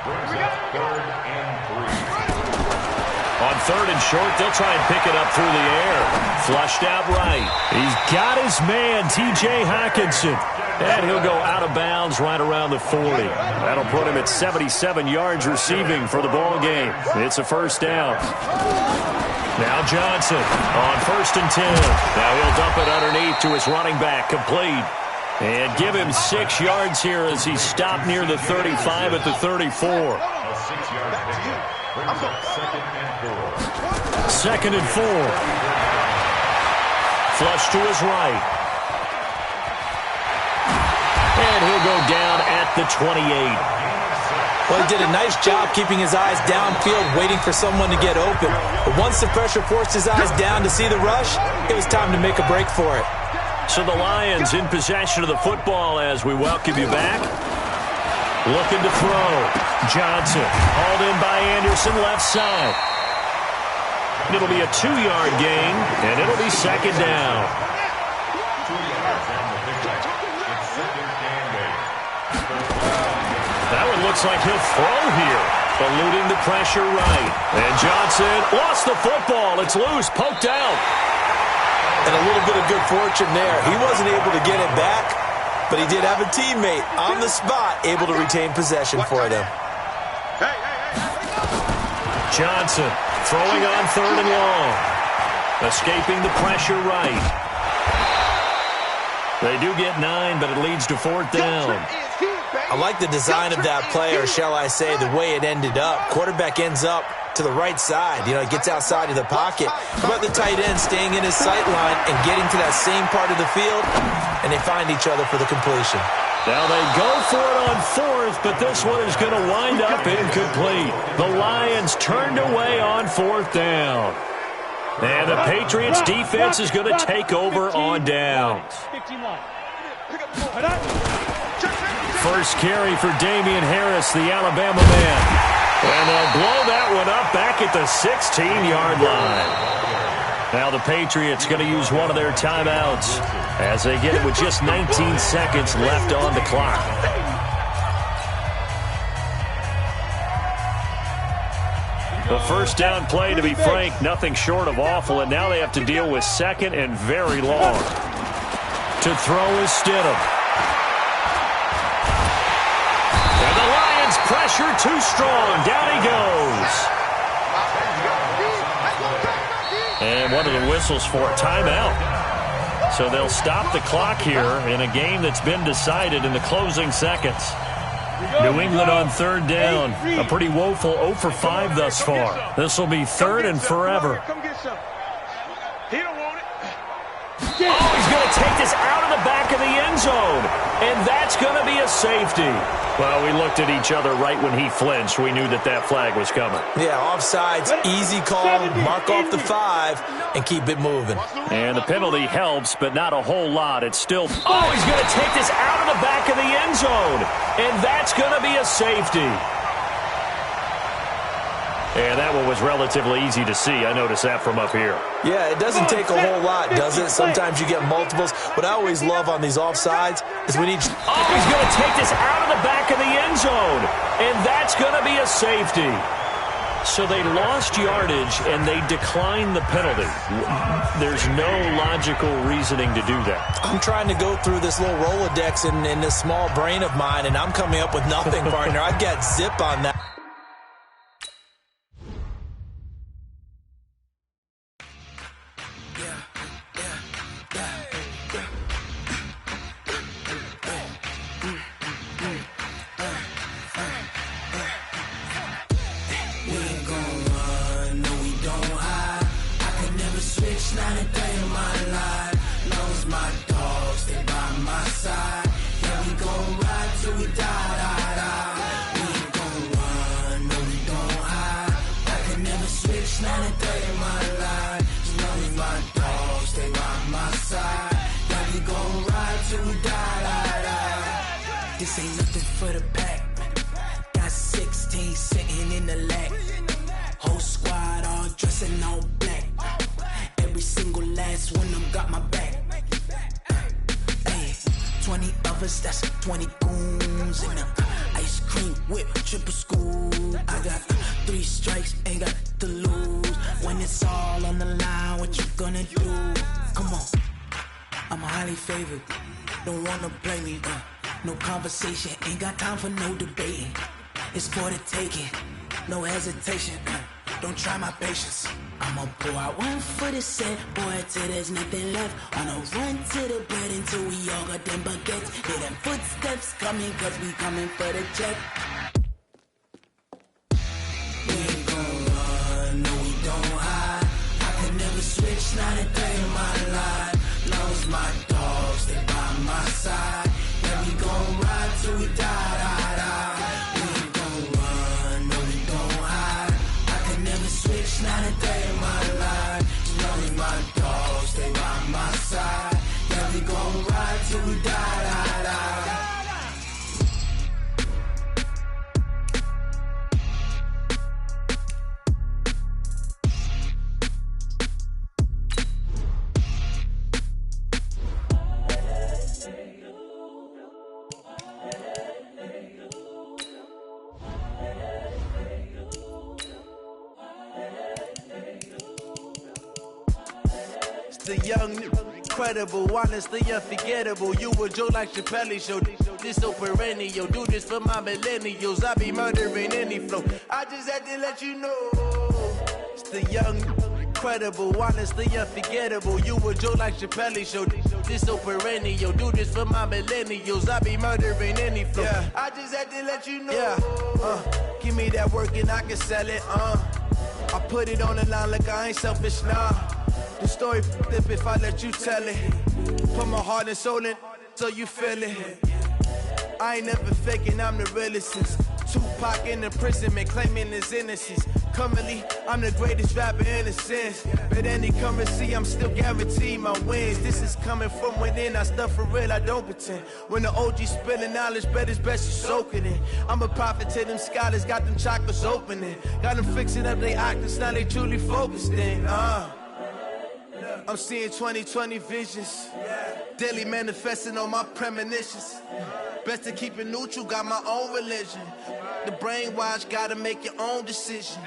Brings up third and 3. On third and short, they'll try and pick it up through the air. Flushed out right. He's got his man, T.J. Hockenson. And he'll go out of bounds right around the 40. That'll put him at 77 yards receiving for the ball game. It's a first down. Now Johnson on first and 10. Now he'll dump it underneath to his running back, complete. And give him 6 yards here as he's stopped near the 35 at the 34. A 6-yard pickup. Brings up second and 4. Second and 4. Flush to his right. And he'll go down at the 28. Well, he did a nice job keeping his eyes downfield, waiting for someone to get open. But once the pressure forced his eyes down to see the rush, it was time to make a break for it. So the Lions in possession of the football as we welcome you back. Looking to throw. Johnson hauled in by Anderson left side. It'll be a 2-yard gain, and it'll be second down. 2 yards on the pickup. It's second and 8. That one looks like he'll throw here. Eluding the pressure right. And Johnson lost the football. It's loose, poked out. And a little bit of good fortune there. He wasn't able to get it back, but he did have a teammate on the spot able to retain possession for them. Johnson throwing on 3rd and long. Escaping the pressure right. They do get 9, but it leads to 4th down. I like the design of that play, or shall I say the way it ended up. Quarterback ends up to the right side. You know, it gets outside of the pocket. But the tight end staying in his sight line and getting to that same part of the field, and they find each other for the completion. Now they go for it on 4th, but this one is going to wind up incomplete. The Lions turned away on 4th down. And the Patriots defense is going to take over on downs. First carry for Damian Harris, the Alabama man. And they'll blow that one up back at the 16-yard line. Now the Patriots going to use one of their timeouts as they get it with just 19 seconds left on the clock. The first down play, to be frank, nothing short of awful, and now they have to deal with 2nd and very long. To throw is Stidham. And the Lions pressure too strong. Down he goes. And one of the whistles for a timeout. So they'll stop the clock here in a game that's been decided in the closing seconds. New England on 3rd down. A pretty woeful 0 for 5 thus far. This will be 3rd and forever. Oh, he's going to take this out of the back of the end zone. And that's going to be a safety. Well, we looked at each other right when he flinched. We knew that that flag was coming. Yeah, offsides, easy call, mark off the 5, and keep it moving. And the penalty helps, but not a whole lot. It's still... Oh, he's going to take this out of the back of the end zone. And that's going to be a safety. And that one was relatively easy to see. I noticed that from up here. Yeah, it doesn't take a whole lot, does it? Sometimes you get multiples. What I always love on these offsides is when each... Oh, he's going to take this out of the back of the end zone. And that's going to be a safety. So they lost yardage, and they declined the penalty. There's no logical reasoning to do that. I'm trying to go through this little Rolodex in this small brain of mine, and I'm coming up with nothing, partner. I've got zip on that. This ain't nothing for the pack. Got 16 sitting in the lap. Whole squad all dressing all black. Every single last one of them got my back. Hey, 20 of us, that's 20 goons in the ice cream whip, triple scoop. I got 3 strikes, ain't got to lose. When it's all on the line, what you gonna do? Come on, I'm highly favored. Don't wanna play me, no conversation, ain't got time for no debating. It's for the taking, no hesitation. Don't try my patience. I'ma pour out one for the set, boy, till there's nothing left. On a run to the bed until we all got them baguettes. Hear them footsteps coming, cause we coming for the check. We ain't gon' run, no we don't hide. I can never switch, not a day in my life. Lost my dogs, they by my side. Yeah, we gon' ride till we die, die, die. We ain't gon' run, no we don't hide. I can never switch, not a day in my life. Lost my dogs, they by my side. Yeah, we gon' ride till we die, die, die. the young, incredible, honestly unforgettable. You a joke like Chappelle Show. This so perennial. Do this for my millennials. I be murdering any flow. I just had to let you know. It's the young, incredible, honestly unforgettable. You a joke like Chappelle Show. This so perennial. Do this for my millennials. I be murdering any flow. Yeah. I just had to let you know. Yeah. Give me that work and I can sell it. I put it on the line like I ain't selfish, nah. The story flip if I let you tell it. Put my heart and soul in so you feel it. I ain't never faking, I'm the realest since Tupac in imprisonment, claiming his innocence. Currently, I'm the greatest rapper in a sense. But any currency, I'm still guaranteed my wins. This is coming from within, I stuff for real, I don't pretend. When the OG spilling knowledge, bet it's best you soak it in. I'm a prophet to them scholars, got them chakras opening. Got them fixing up they octaves, now they truly focused in. I'm seeing 2020 visions. Daily manifesting on my premonitions. Best to keep it neutral, got my own religion. The brainwash, gotta make your own decision.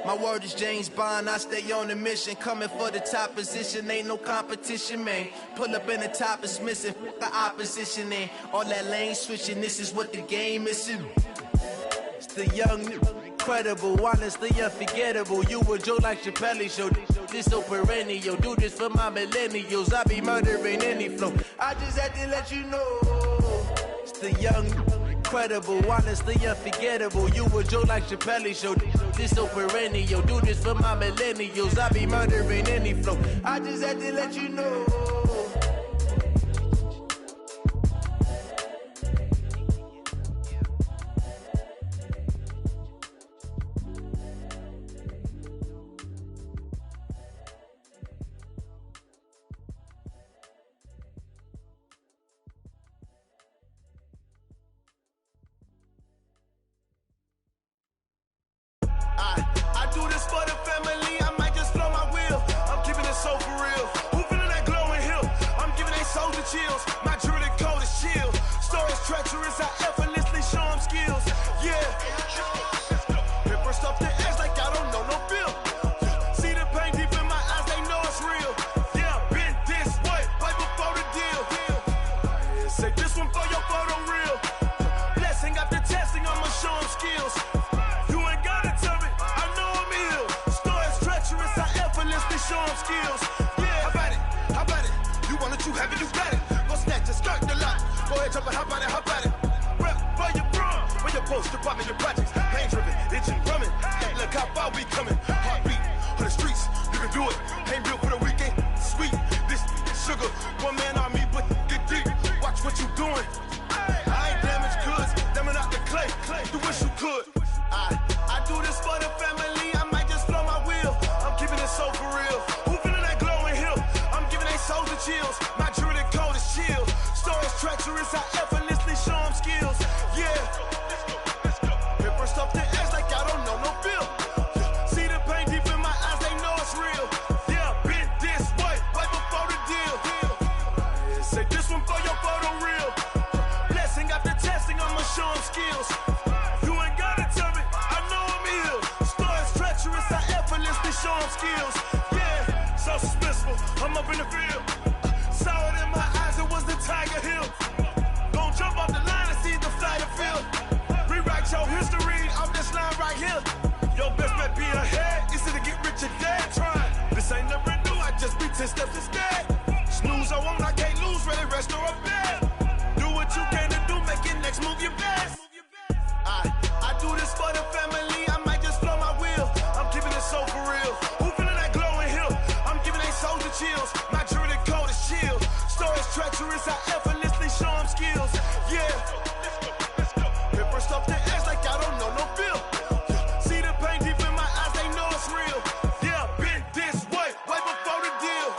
My word is James Bond, I stay on a mission. Coming for the top position, ain't no competition, man. Pull up in the top is missing, the opposition ain't. All that lane switching, this is what the game is. It's the young, incredible, honestly unforgettable. You a joke like Chappelle Show. This so perennial. Do this for my millennials. I be murdering any flow. I just had to let you know. It's the young, incredible, honestly unforgettable. You a joke like Chappelle Show. This so perennial. Do this for my millennials. I be murdering any flow. I just had to let you know. I do this for the family, I might just blow my wheel. I'm keeping it so for real. Who feeling that glowing hill? I'm giving they soldier chills. My jewelry code is chill. Stories treacherous, I effortlessly show them skills. Yeah. Paper stuff the edge like I don't know no bill. See the pain deep in my eyes, they know it's real. Yeah, been this way, right before the deal. Say this one for your photo real. Blessing after testing, I'ma show them skills. Show them skills. Yeah, how about it? You want it, you have it, you got it. Go snatch it, skirt the lot. Go ahead, jump it, how about it? Rep for your bro, where your post, department, your projects. Pain driven, itching, drumming. Hey, look how far we coming. Heartbeat on the streets, you can do it. Ain't built for the weekend. Sweet, this sugar. One man army, but get deep. Watch what you doing. I ain't damaged goods, damn out the clay. You wish you could. I do this for the family. I might just blow my wheel. I'm keeping it so for real. Who feeling that glowing hill? I'm giving they soldier chills. My jewelry code is chill. Stories treacherous, I effortlessly show them skills. Yeah. Paper stuff the edge like I don't know no bill. See the pain deep in my eyes, they know it's real. Yeah, been this way, right before the deal. Say this one for your photo real. Blessing after testing, I'ma show them skills. You ain't gotta tell me, I know I'm ill. Stories treacherous, I effortlessly show them skills. Yeah, so suspenseful, I'm up in the field. Saw it in my eyes, it was the Tiger Hill. Gon' jump off the line and see the flight of field. Rewrite your history off this line right here. Your best bet be ahead, easy to get rich or dead. Trying, this ain't never new, I just be 10 steps instead. Snooze I won't, I can't lose, ready, rest or a bed. Do what you can to do, make it next move your best. I do this for the family, I might just blow my wheel. I'm keeping it so for real. Who feeling that glowing hill? I'm giving they soldier chills. My jewelry code is chill. Stories treacherous, I effortlessly show them skills. Yeah. Paper stuff the edge like I don't know no bill. See the pain deep in my eyes, they know it's real. Yeah, been this way, right before the deal.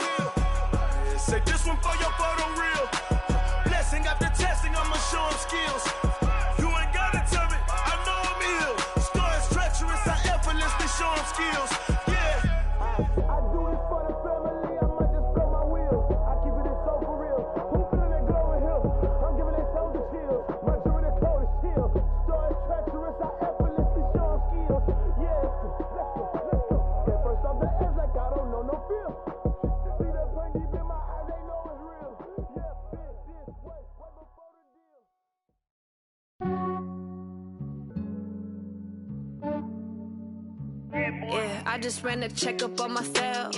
Yeah, I just ran a checkup on myself.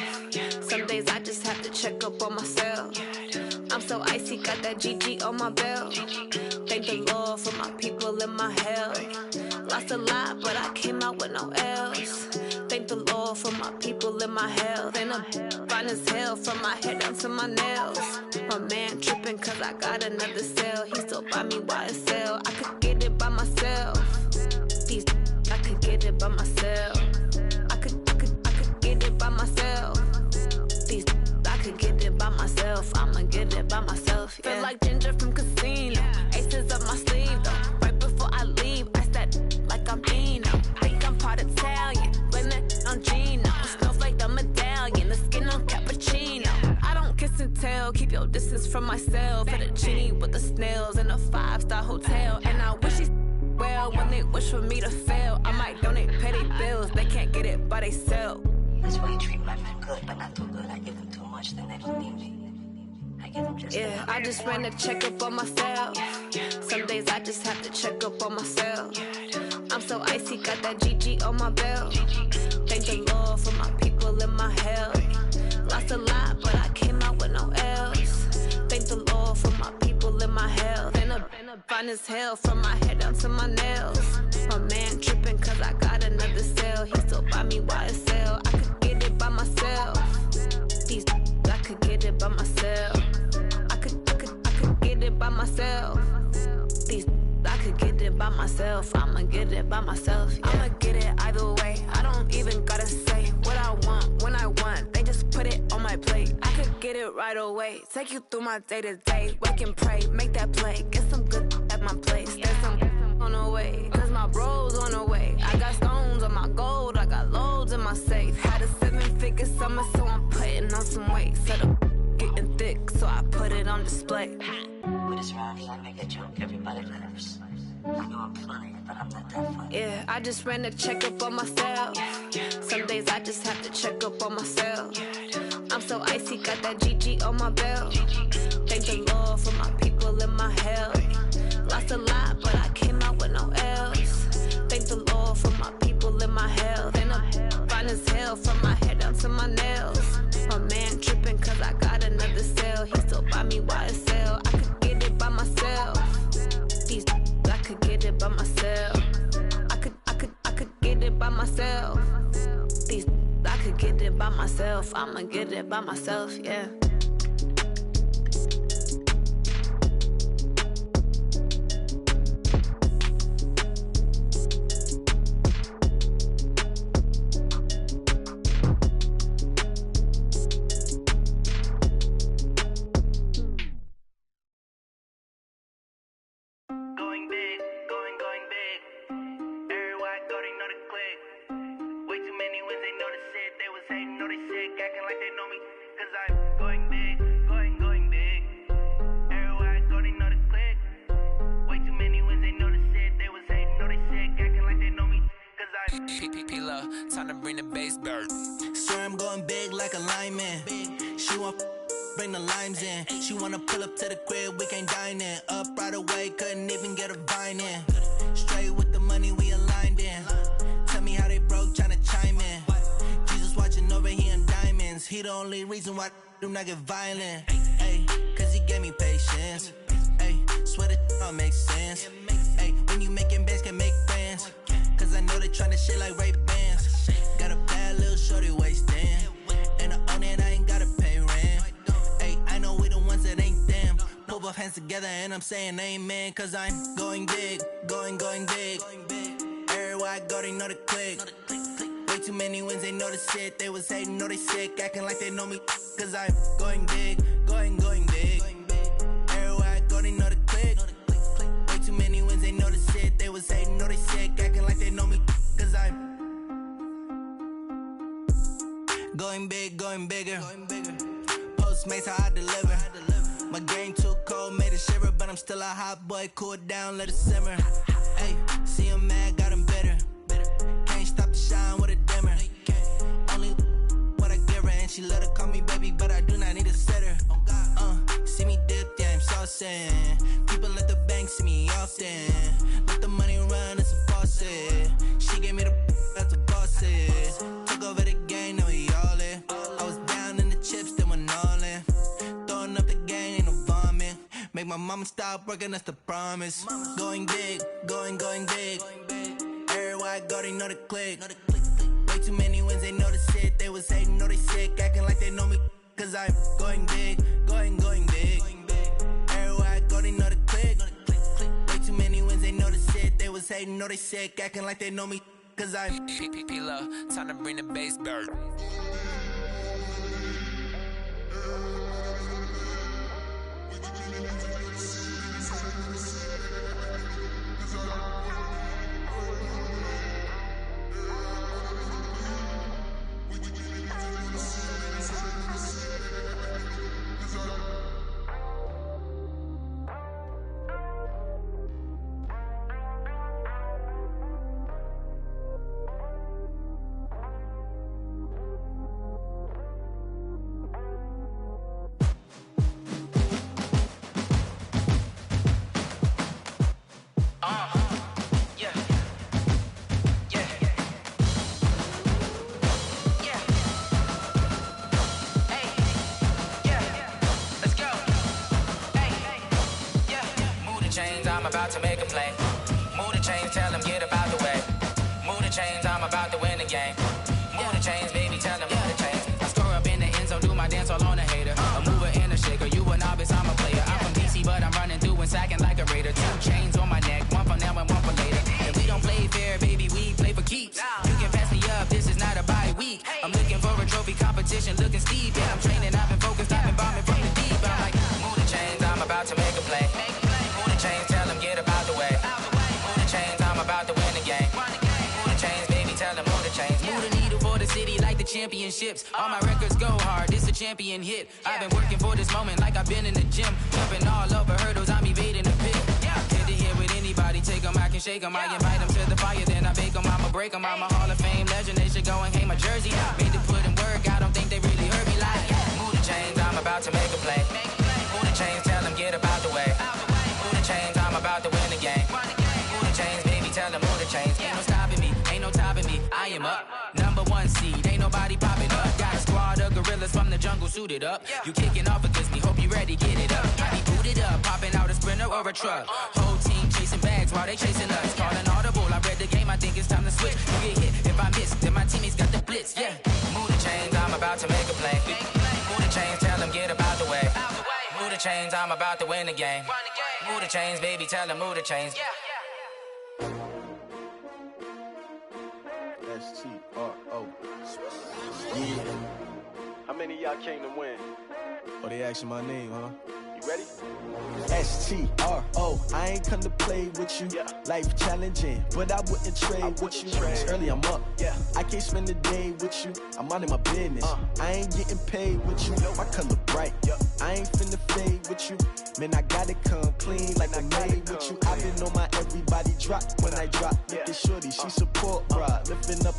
Some days I just have to check up on myself. I'm so icy, got that GG on my belt. Thank the Lord for my people in my health. Lost a lot, but I came out with no L's. Thank the Lord for my people in my health. And I'm fine as hell from my head down to my nails. My man tripping cause I got another cell. He still buy me YSL. I could get it by myself. These I could get it by myself. I could get it by myself. These I could get it by myself. I'ma get it by myself. Yeah. Feel like Ginger from Casino. Aces up my sleeve though. Right before I leave, I said like I'm Dino. Think I'm part Italian. Blame that on Gino. Snowflake the medallion. The skin on cappuccino. I don't kiss and tell. Keep your distance from myself. At a genie with the snails in a 5-star hotel. And I wish he's well when they wish for me to fail. I might donate petty bills. They can't get it by themselves. That's why you treat my men good, but not too good. I give them too much, then they don't need me. I give them just yeah, I just ran a checkup on myself. Some days I just have to check up on myself. I'm so icy, got that GG on my belt. Thank the Lord for my people in my health. Lost a lot, but I came out with no L's. Thank the Lord for my people in my health. And I'm fine as hell from my head down to my nails. My man tripping cause I got another cell. He still buy me YSL. I could get it by myself. These I could get it by myself. I could get it by myself. These I could get it by myself. I'ma get it by myself. Yeah. I'ma get it either way. I don't even gotta say what I want when I want. They just put it on my plate. I could get it right away. Take you through my day to day. Wake and pray, make that play. Get some good at my place. There's some on the way. Cause my bro's on the way. I got stones on my gold. I got loads in my safe. Had a 7-figure summer, so I'm putting on some weight. Set up getting thick, so I put it on display. With this round here, I make a joke. Everybody laughs. I know I'm funny, but I'm not that funny. Yeah, I just ran a checkup on myself. Some days I just have to check up on myself. I'm so icy, got that GG on my belt. Thank the Lord for my people in my health. Lost a lot, but I came out with no L's. Thank the Lord for my people in my health. And I'm fine as hell from my head down to my nails. My man tripping cause I got another cell. He still buy me YSL. I could get it by myself. These I could get it by myself. I could get it by myself. These I could get it by myself. I'ma get it by myself, yeah. Time to bring the bass back. Swear I'm going big like a lineman. She want bring the limes in. She wanna pull up to the crib, we can't dine in. Up right away, couldn't even get a vine in. Straight with the money we aligned in. Tell me how they broke, tryna chime in. Jesus watching over here in diamonds. He the only reason why I do not get violent. Ay, cause he gave me patience. Ay, swear that all makes sense. Ay, when you making bands, can make friends. Cause I know they tryna shit like Ray-Bans. Got a bad little shorty wasting. And I own it, I ain't gotta pay rent. Ay, I know we the ones that ain't them. Pull both hands together and I'm saying amen. Cause I'm going big, going big. Everywhere I go, they know the click. Way too many wins, they know the shit. They was hating, know they sick, acting like they know me. Cause I'm going big, going big. Everywhere I go, they know the click. Way too many wins, they know the shit. They was hating, know they sick, acting like they know me. Cause I'm going big, going bigger. Postmates, how I deliver. My game too cold, made it shiver. But I'm still a hot boy, cool it down, let it simmer. Hey, see him mad, got him bitter. Can't stop the shine with a dimmer. Only what I give her, and she let her call me baby, but I do not need a sitter. See me dip, yeah, I'm saucing. People at the bank see me often. Let the money run, it's a faucet. She gave me the that's a boss. won't stop working, that's the promise. Going big, going big. Everywhere I go, they know the click. Way too many wins, they know the shit. They was hating, know they sick, acting like they know me. Cause I'm going big, going big. Everywhere I go, they know the click. Way too many wins, they know the shit. They was hating, know they sick, acting like they know me. Cause I'm P-P-P-Love, time to bring the bass back. About to make a play. Move the chains, tell them get about the way. Move the chains, I'm about to win the game. Move the chains, baby, tell them move the chains. I score up in the end zone, do my dance all on a hater. A mover and a shaker, you a novice, I'm a player. I'm from DC, but I'm running through and sacking like a raider. 2 chains on my neck, one for now and one for later. And we don't play fair, baby, we play for keeps. You can pass me up, this is not a bye week. I'm looking for a trophy competition, looking steep. Yeah, I'm training, I've been focused, I've been bombing from the deep. I'm like, move the chains, I'm about to make a play. Move the chains, tell them get about the way. Move the chains, I'm about to win the game. Move the chains, baby, tell them move the chains. Move the needle for the city like the championships. All my records go hard, this a champion hit. I've been working for this moment like I've been in the gym. Jumping all over hurdles, I'm evading the pit. Hit to hit with anybody, take them, I can shake them. I invite them to the fire, then I bake them, I'ma break them. I'm a Hall of Fame legend, they should go and hang my jersey. Made to put in work, I don't think they really heard me like. Move the chains, I'm about to make a play. Move the chains, tell them get about the way. Move the chains, I'm about to win the game. Move the chains, baby, tell them move the chains. Ain't no stopping me, ain't no topping me. I am up, #1 seed, ain't nobody popping up. Got a squad of gorillas from the jungle suited up. You kicking off against me, hope you ready, get it up. I be booted up, popping out a sprinter or a truck. Whole team chasing bags while they chasing us. Calling audible, I read the game, I think it's time to switch. You get hit, if I miss, then my teammates got the blitz, yeah. Move the chains, I'm about to make a play. Move the chains, tell them get about the way. Move the chains, I'm about to win the game. Move the chains, baby, tell them move the chains. S-T-R-O. Yeah. How many of y'all came to win? Oh, they asking my name, huh? You ready? S-T-R-O. I ain't come to play with you. Life challenging, but I wouldn't trade with you. It's early, I'm up. I can't spend the day with you. I'm out of my business. I ain't getting paid with you. My color bright. I ain't finna fade with you. Man, I gotta come clean like I made with you. I've been on my everybody drop when I drop. Look at shorty, she support ride. Lifting up,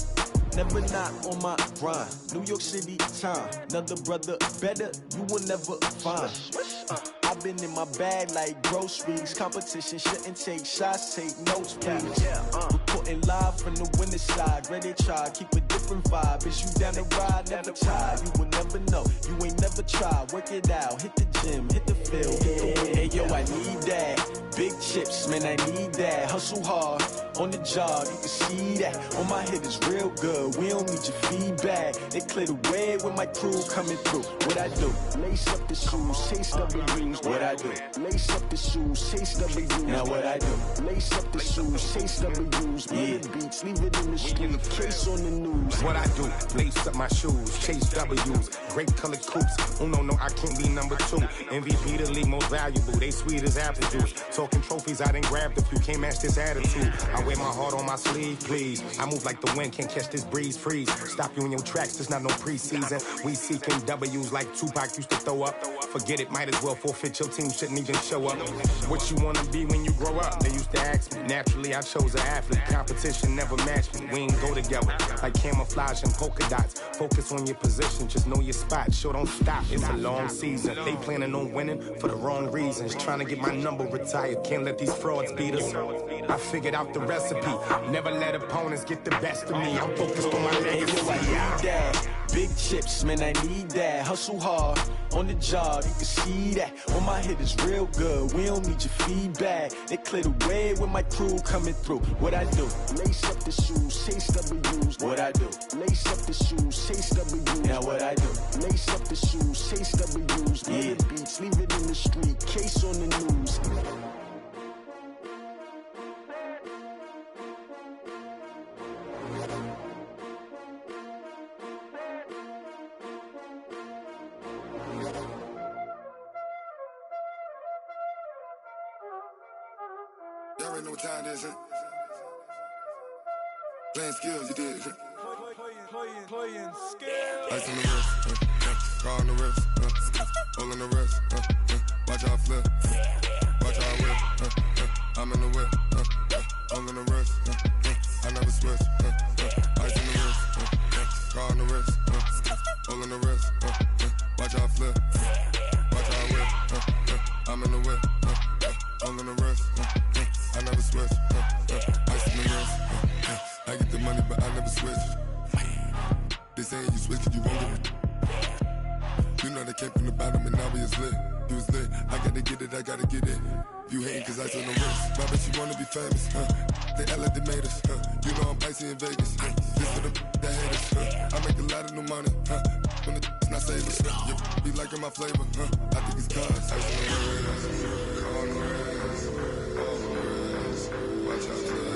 never not on my grind. New York City time, another brother better, you will never find. I've been in my bag like groceries. Competition shouldn't take shots, take notes, please. Reporting live from the winter side. Ready to try, keep a different vibe. Is you down the ride, never tired. You will never know, you ain't never tried. Work it out, hit the gym, hit the field. Hey yo, I need that. Big chips, man, I need that. Hustle hard, on the job, you can see that. On my head is real good, we don't need your feedback. They clear the way with my crew coming through. What I do? Lace up the shoes, chase W's. What I do? Lace up the shoes, chase W's. Now what I do? Lace up the shoes, chase W's. Yeah, beats, leave it in the street, case on the news. What I do? Lace up my shoes, chase W's. Great colored coops. Oh no, I can't be #2. MVP the league most valuable. They sweet as apple juice. Talking trophies, I done grabbed a few. Can't match this attitude. I wear my heart on my sleeve, please. I move like the wind, can't catch this breeze. Freeze. Stop you in your tracks. There's not no preseason. We seeking W's like Tupac used to throw up. Forget it, might as well forfeit. Your team shouldn't even show up. What you wanna be when you grow up? They used to ask me. Naturally, I chose an athlete. Competition never matched me. We ain't go together like camouflage and polka dots. Focus on your position, just know your spot. Sure, don't stop. It's a long season. They planning on winning for the wrong reasons. Trying to get my number retired. Can't let these frauds beat us. I figured out the recipe. Never let opponents get the best of me. I'm focused on my legacy. Hey, yo, I need that. Big chips, man, I need that. Hustle hard on the job, you can see that. On my hit is real good, we don't need your feedback. They clear the way with my crew coming through. What I do? Lace up the shoes, chase W's. What I do? Lace up the shoes, chase W's. Now what I do? Lace up the shoes, chase W's. Yeah. Beats, leave it in the street, case on the news. Y'all already know what time it is, huh? Playing skills, you did, huh? Playing skills. Ice on the wrist, car on the wrist, hole in the wrist, watch how I flip, watch how I whip, I'm in the whip, hole in the wrist, I never switch, ice on the wrist, car on the wrist, hole in the wrist, watch how I flip, watch how I whip, I'm in the whip, hole in the wrist, I never switch, ice on the wrist, I get the money but I never switch. They saying you switch 'cause you won't get it. You know they came from the bottom and now we is lit. You was lit, I gotta get it, I gotta get it. You hating 'cause ice on the wrist. My bitch, you wanna be famous, They act like they made us, You know I'm icy in Vegas, This for the that hate us, I make a lot of new money, When the not save us, You be liking my flavor, I think it's cause ice on the wrist, on the wrist, on the wrist. Watch out, cuz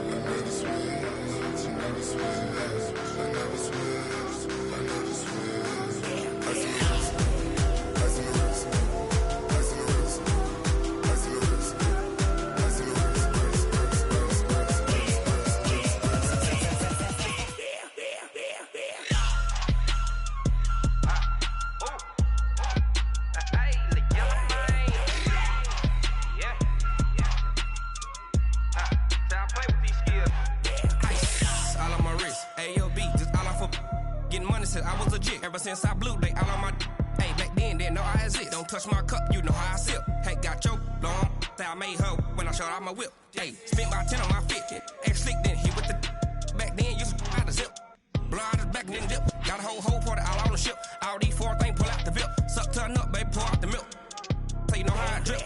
I never switch, I never switch, I never switch, I never switch. Ice on the wrist, ice on the wrist, ice on the wrist, ice on the wrist, ice on the wrist, Since I was legit, ever since I blew, they all on my. Hey, back then, didn't know I exist. Don't touch my cup, you know how I sip. Hey, got your long, that I made her when I showed out my whip. Hey, spent about 10 on my fit. Ex slick, then hit with the. Back then, used to out the zip. Blow out his back, then dip. Got a whole party all on the ship. All these 4 things, pull out the VIP. Suck, turn up, baby, pour out the milk. So you know how I drip.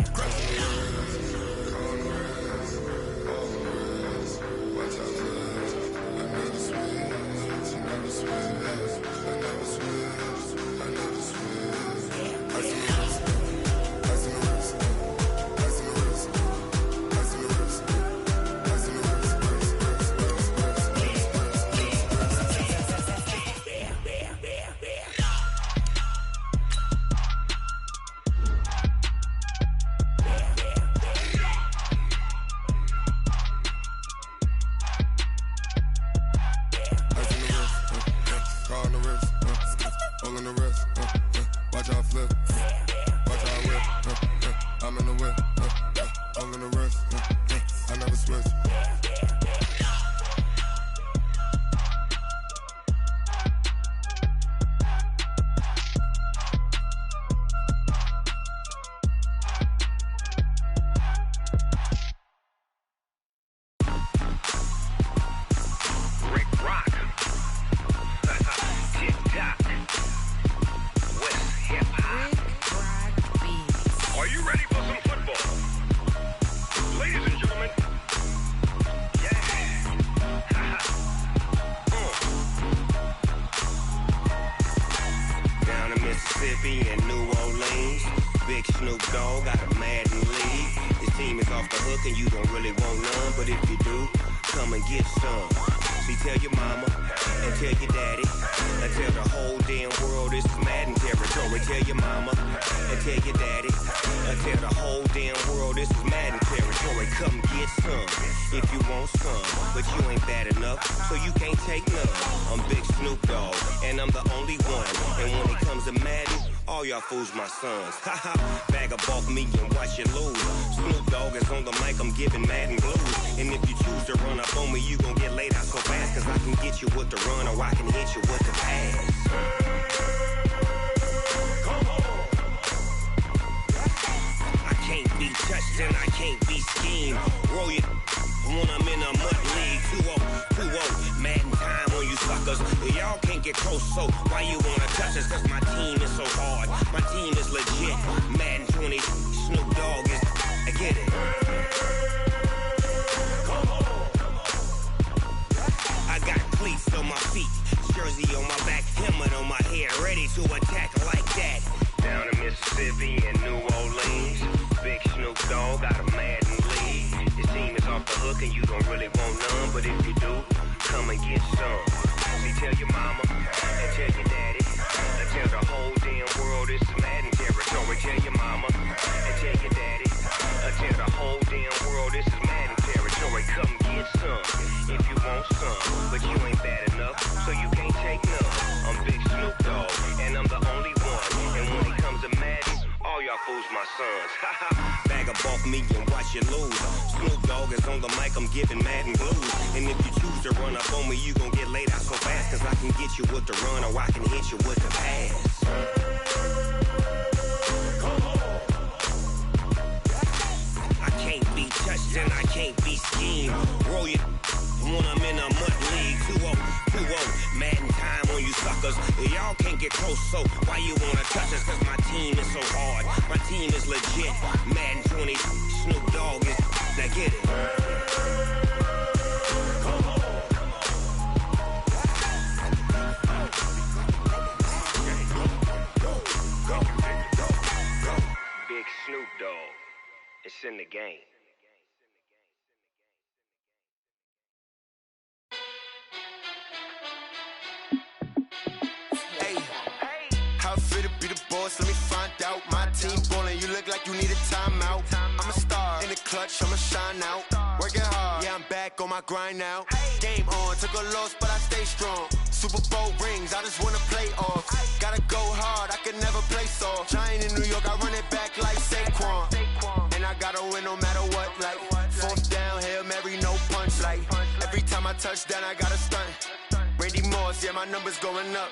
Fools my sons. Haha, bag up off me and watch you lose. Snoop Dogg is on the mic, I'm giving Madden blues. And if you choose to run up on me, you gon' get laid out so fast. Cause I can get you with the run or I can hit you with the pass. Come on. I can't be touched and I can't be schemed. Roll you when I'm in a mud league. 2-0, Madden time on you suckers. Y'all can't get close, so why you wanna touch us? Cause my team is so hard. My team is legit. Madden 20, Snoop Dogg is, I get it. I got cleats on my feet, jersey on my back, helmet on my head, ready to attack like that. Down in Mississippi and New Orleans, Big Snoop Dogg got a Madden lead. His team is off the hook and you don't really want none, but if you do, come and get some. See, tell your mama and tell your daddy, and tell the whole damn world it's Madden territory. Tell your mama and tell your daddy, and tell the whole damn world this is Madden territory. Come get some if you want some, but you ain't bad enough, so you can't take none. I'm Big Snoop Dogg, and I'm the only one. And when it comes to Madden, all y'all fools my sons. Bag up off me and watch you lose. Snoop Dogg is on the mic, I'm giving Madden blues. And if you choose to run up on me, you gon' get laid out so fast. Cause I can get you with the run or I can hit you with the pass. I can't be touched and I can't be schemed. Roll you when I'm in a mud league. 2-0, Madden time on you suckers. Y'all can't get close, so why you wanna touch us? Cause my team is so hard. My team is legit. Madden 20, Snoop Dogg is, now get it. Big Snoop Dogg, it's in the game. How fit to be the boss? Let me find out. My team ballin', you look like you need a timeout. I'm a star in the clutch, I'ma shine out. Working hard, yeah, I'm back on my grind now. Game on, took a loss, but I stay strong. Super Bowl rings, I just wanna play off. Gotta go hard, I can never play soft. Giant in New York, I run it back like Saquon. And I gotta win no matter what, like fourth down, Hail Mary, no punch. Like every time I touch down, I gotta stunt. Randy Moss, yeah, my numbers going up.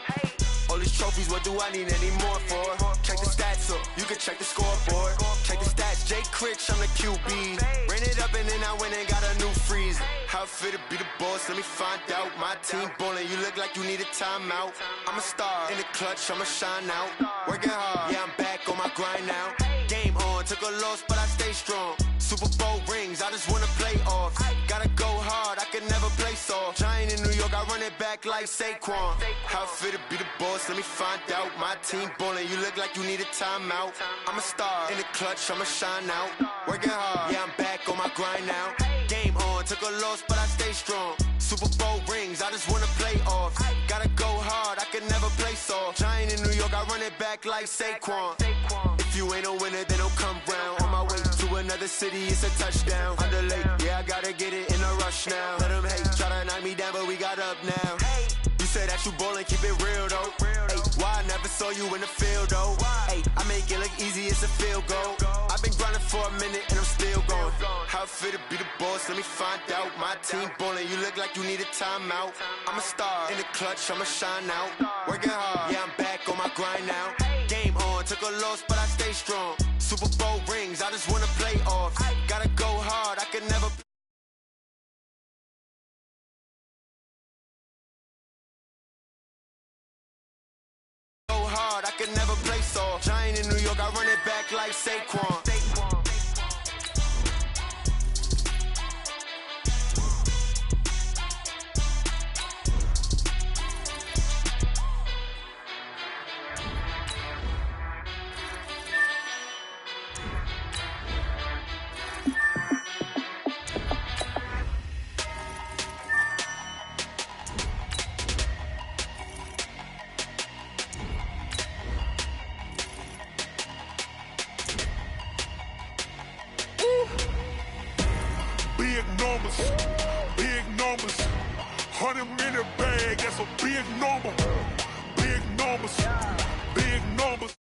All these trophies, what do I need any more for? Check the stats up, you can check the scoreboard. Check the stats, Jay Critch, I'm the QB. Ran it up and then I went and got a new freeze. How fit to be the boss, let me find out. My team ballin', you look like you need a timeout. I'm a star in the clutch, I'ma shine out. Working hard, yeah, I'm back on my grind now. Game on, took a loss, but I stay strong. Super Bowl rings, I just wanna play off. Gotta go hard, I can never play soft. Giant in New York, I run it back like Saquon. How fit to be the boss, let me find out. My team ballin', you look like you need a timeout. I'm a star in the clutch, I'ma shine out. Working hard, yeah, I'm back on my grind now. Game on, took a loss, but I stay strong. Super Bowl rings, I just wanna play off. Gotta go hard, I can never play soft. Giant in New York, I run it back like Saquon. If you ain't a winner, then don't come round. On my way to another city, it's a touchdown. Underlay, yeah, I gotta get it in a rush now. Let them hate, try to knock me down, but we got up now. You said that you ballin', keep it real though. Hey, why I never saw you in the field though? Hey, I make it look easy, it's a field goal. I've been grinding for a minute and I'm still going. How fit to be the boss, let me find out. My team ballin', you look like you need a timeout. I'm a star in the clutch, I'ma shine out. Working hard, yeah, I'm back on my grind now. Game on, took a loss, but I stay strong. Super Bowl rings, I just wanna play off. Gotta go hard, I can never. Go hard, I can never play soft. Giant in New York, I run it back like Saquon. Big numbers, 100-minute bag, that's a big number. Big numbers, big numbers.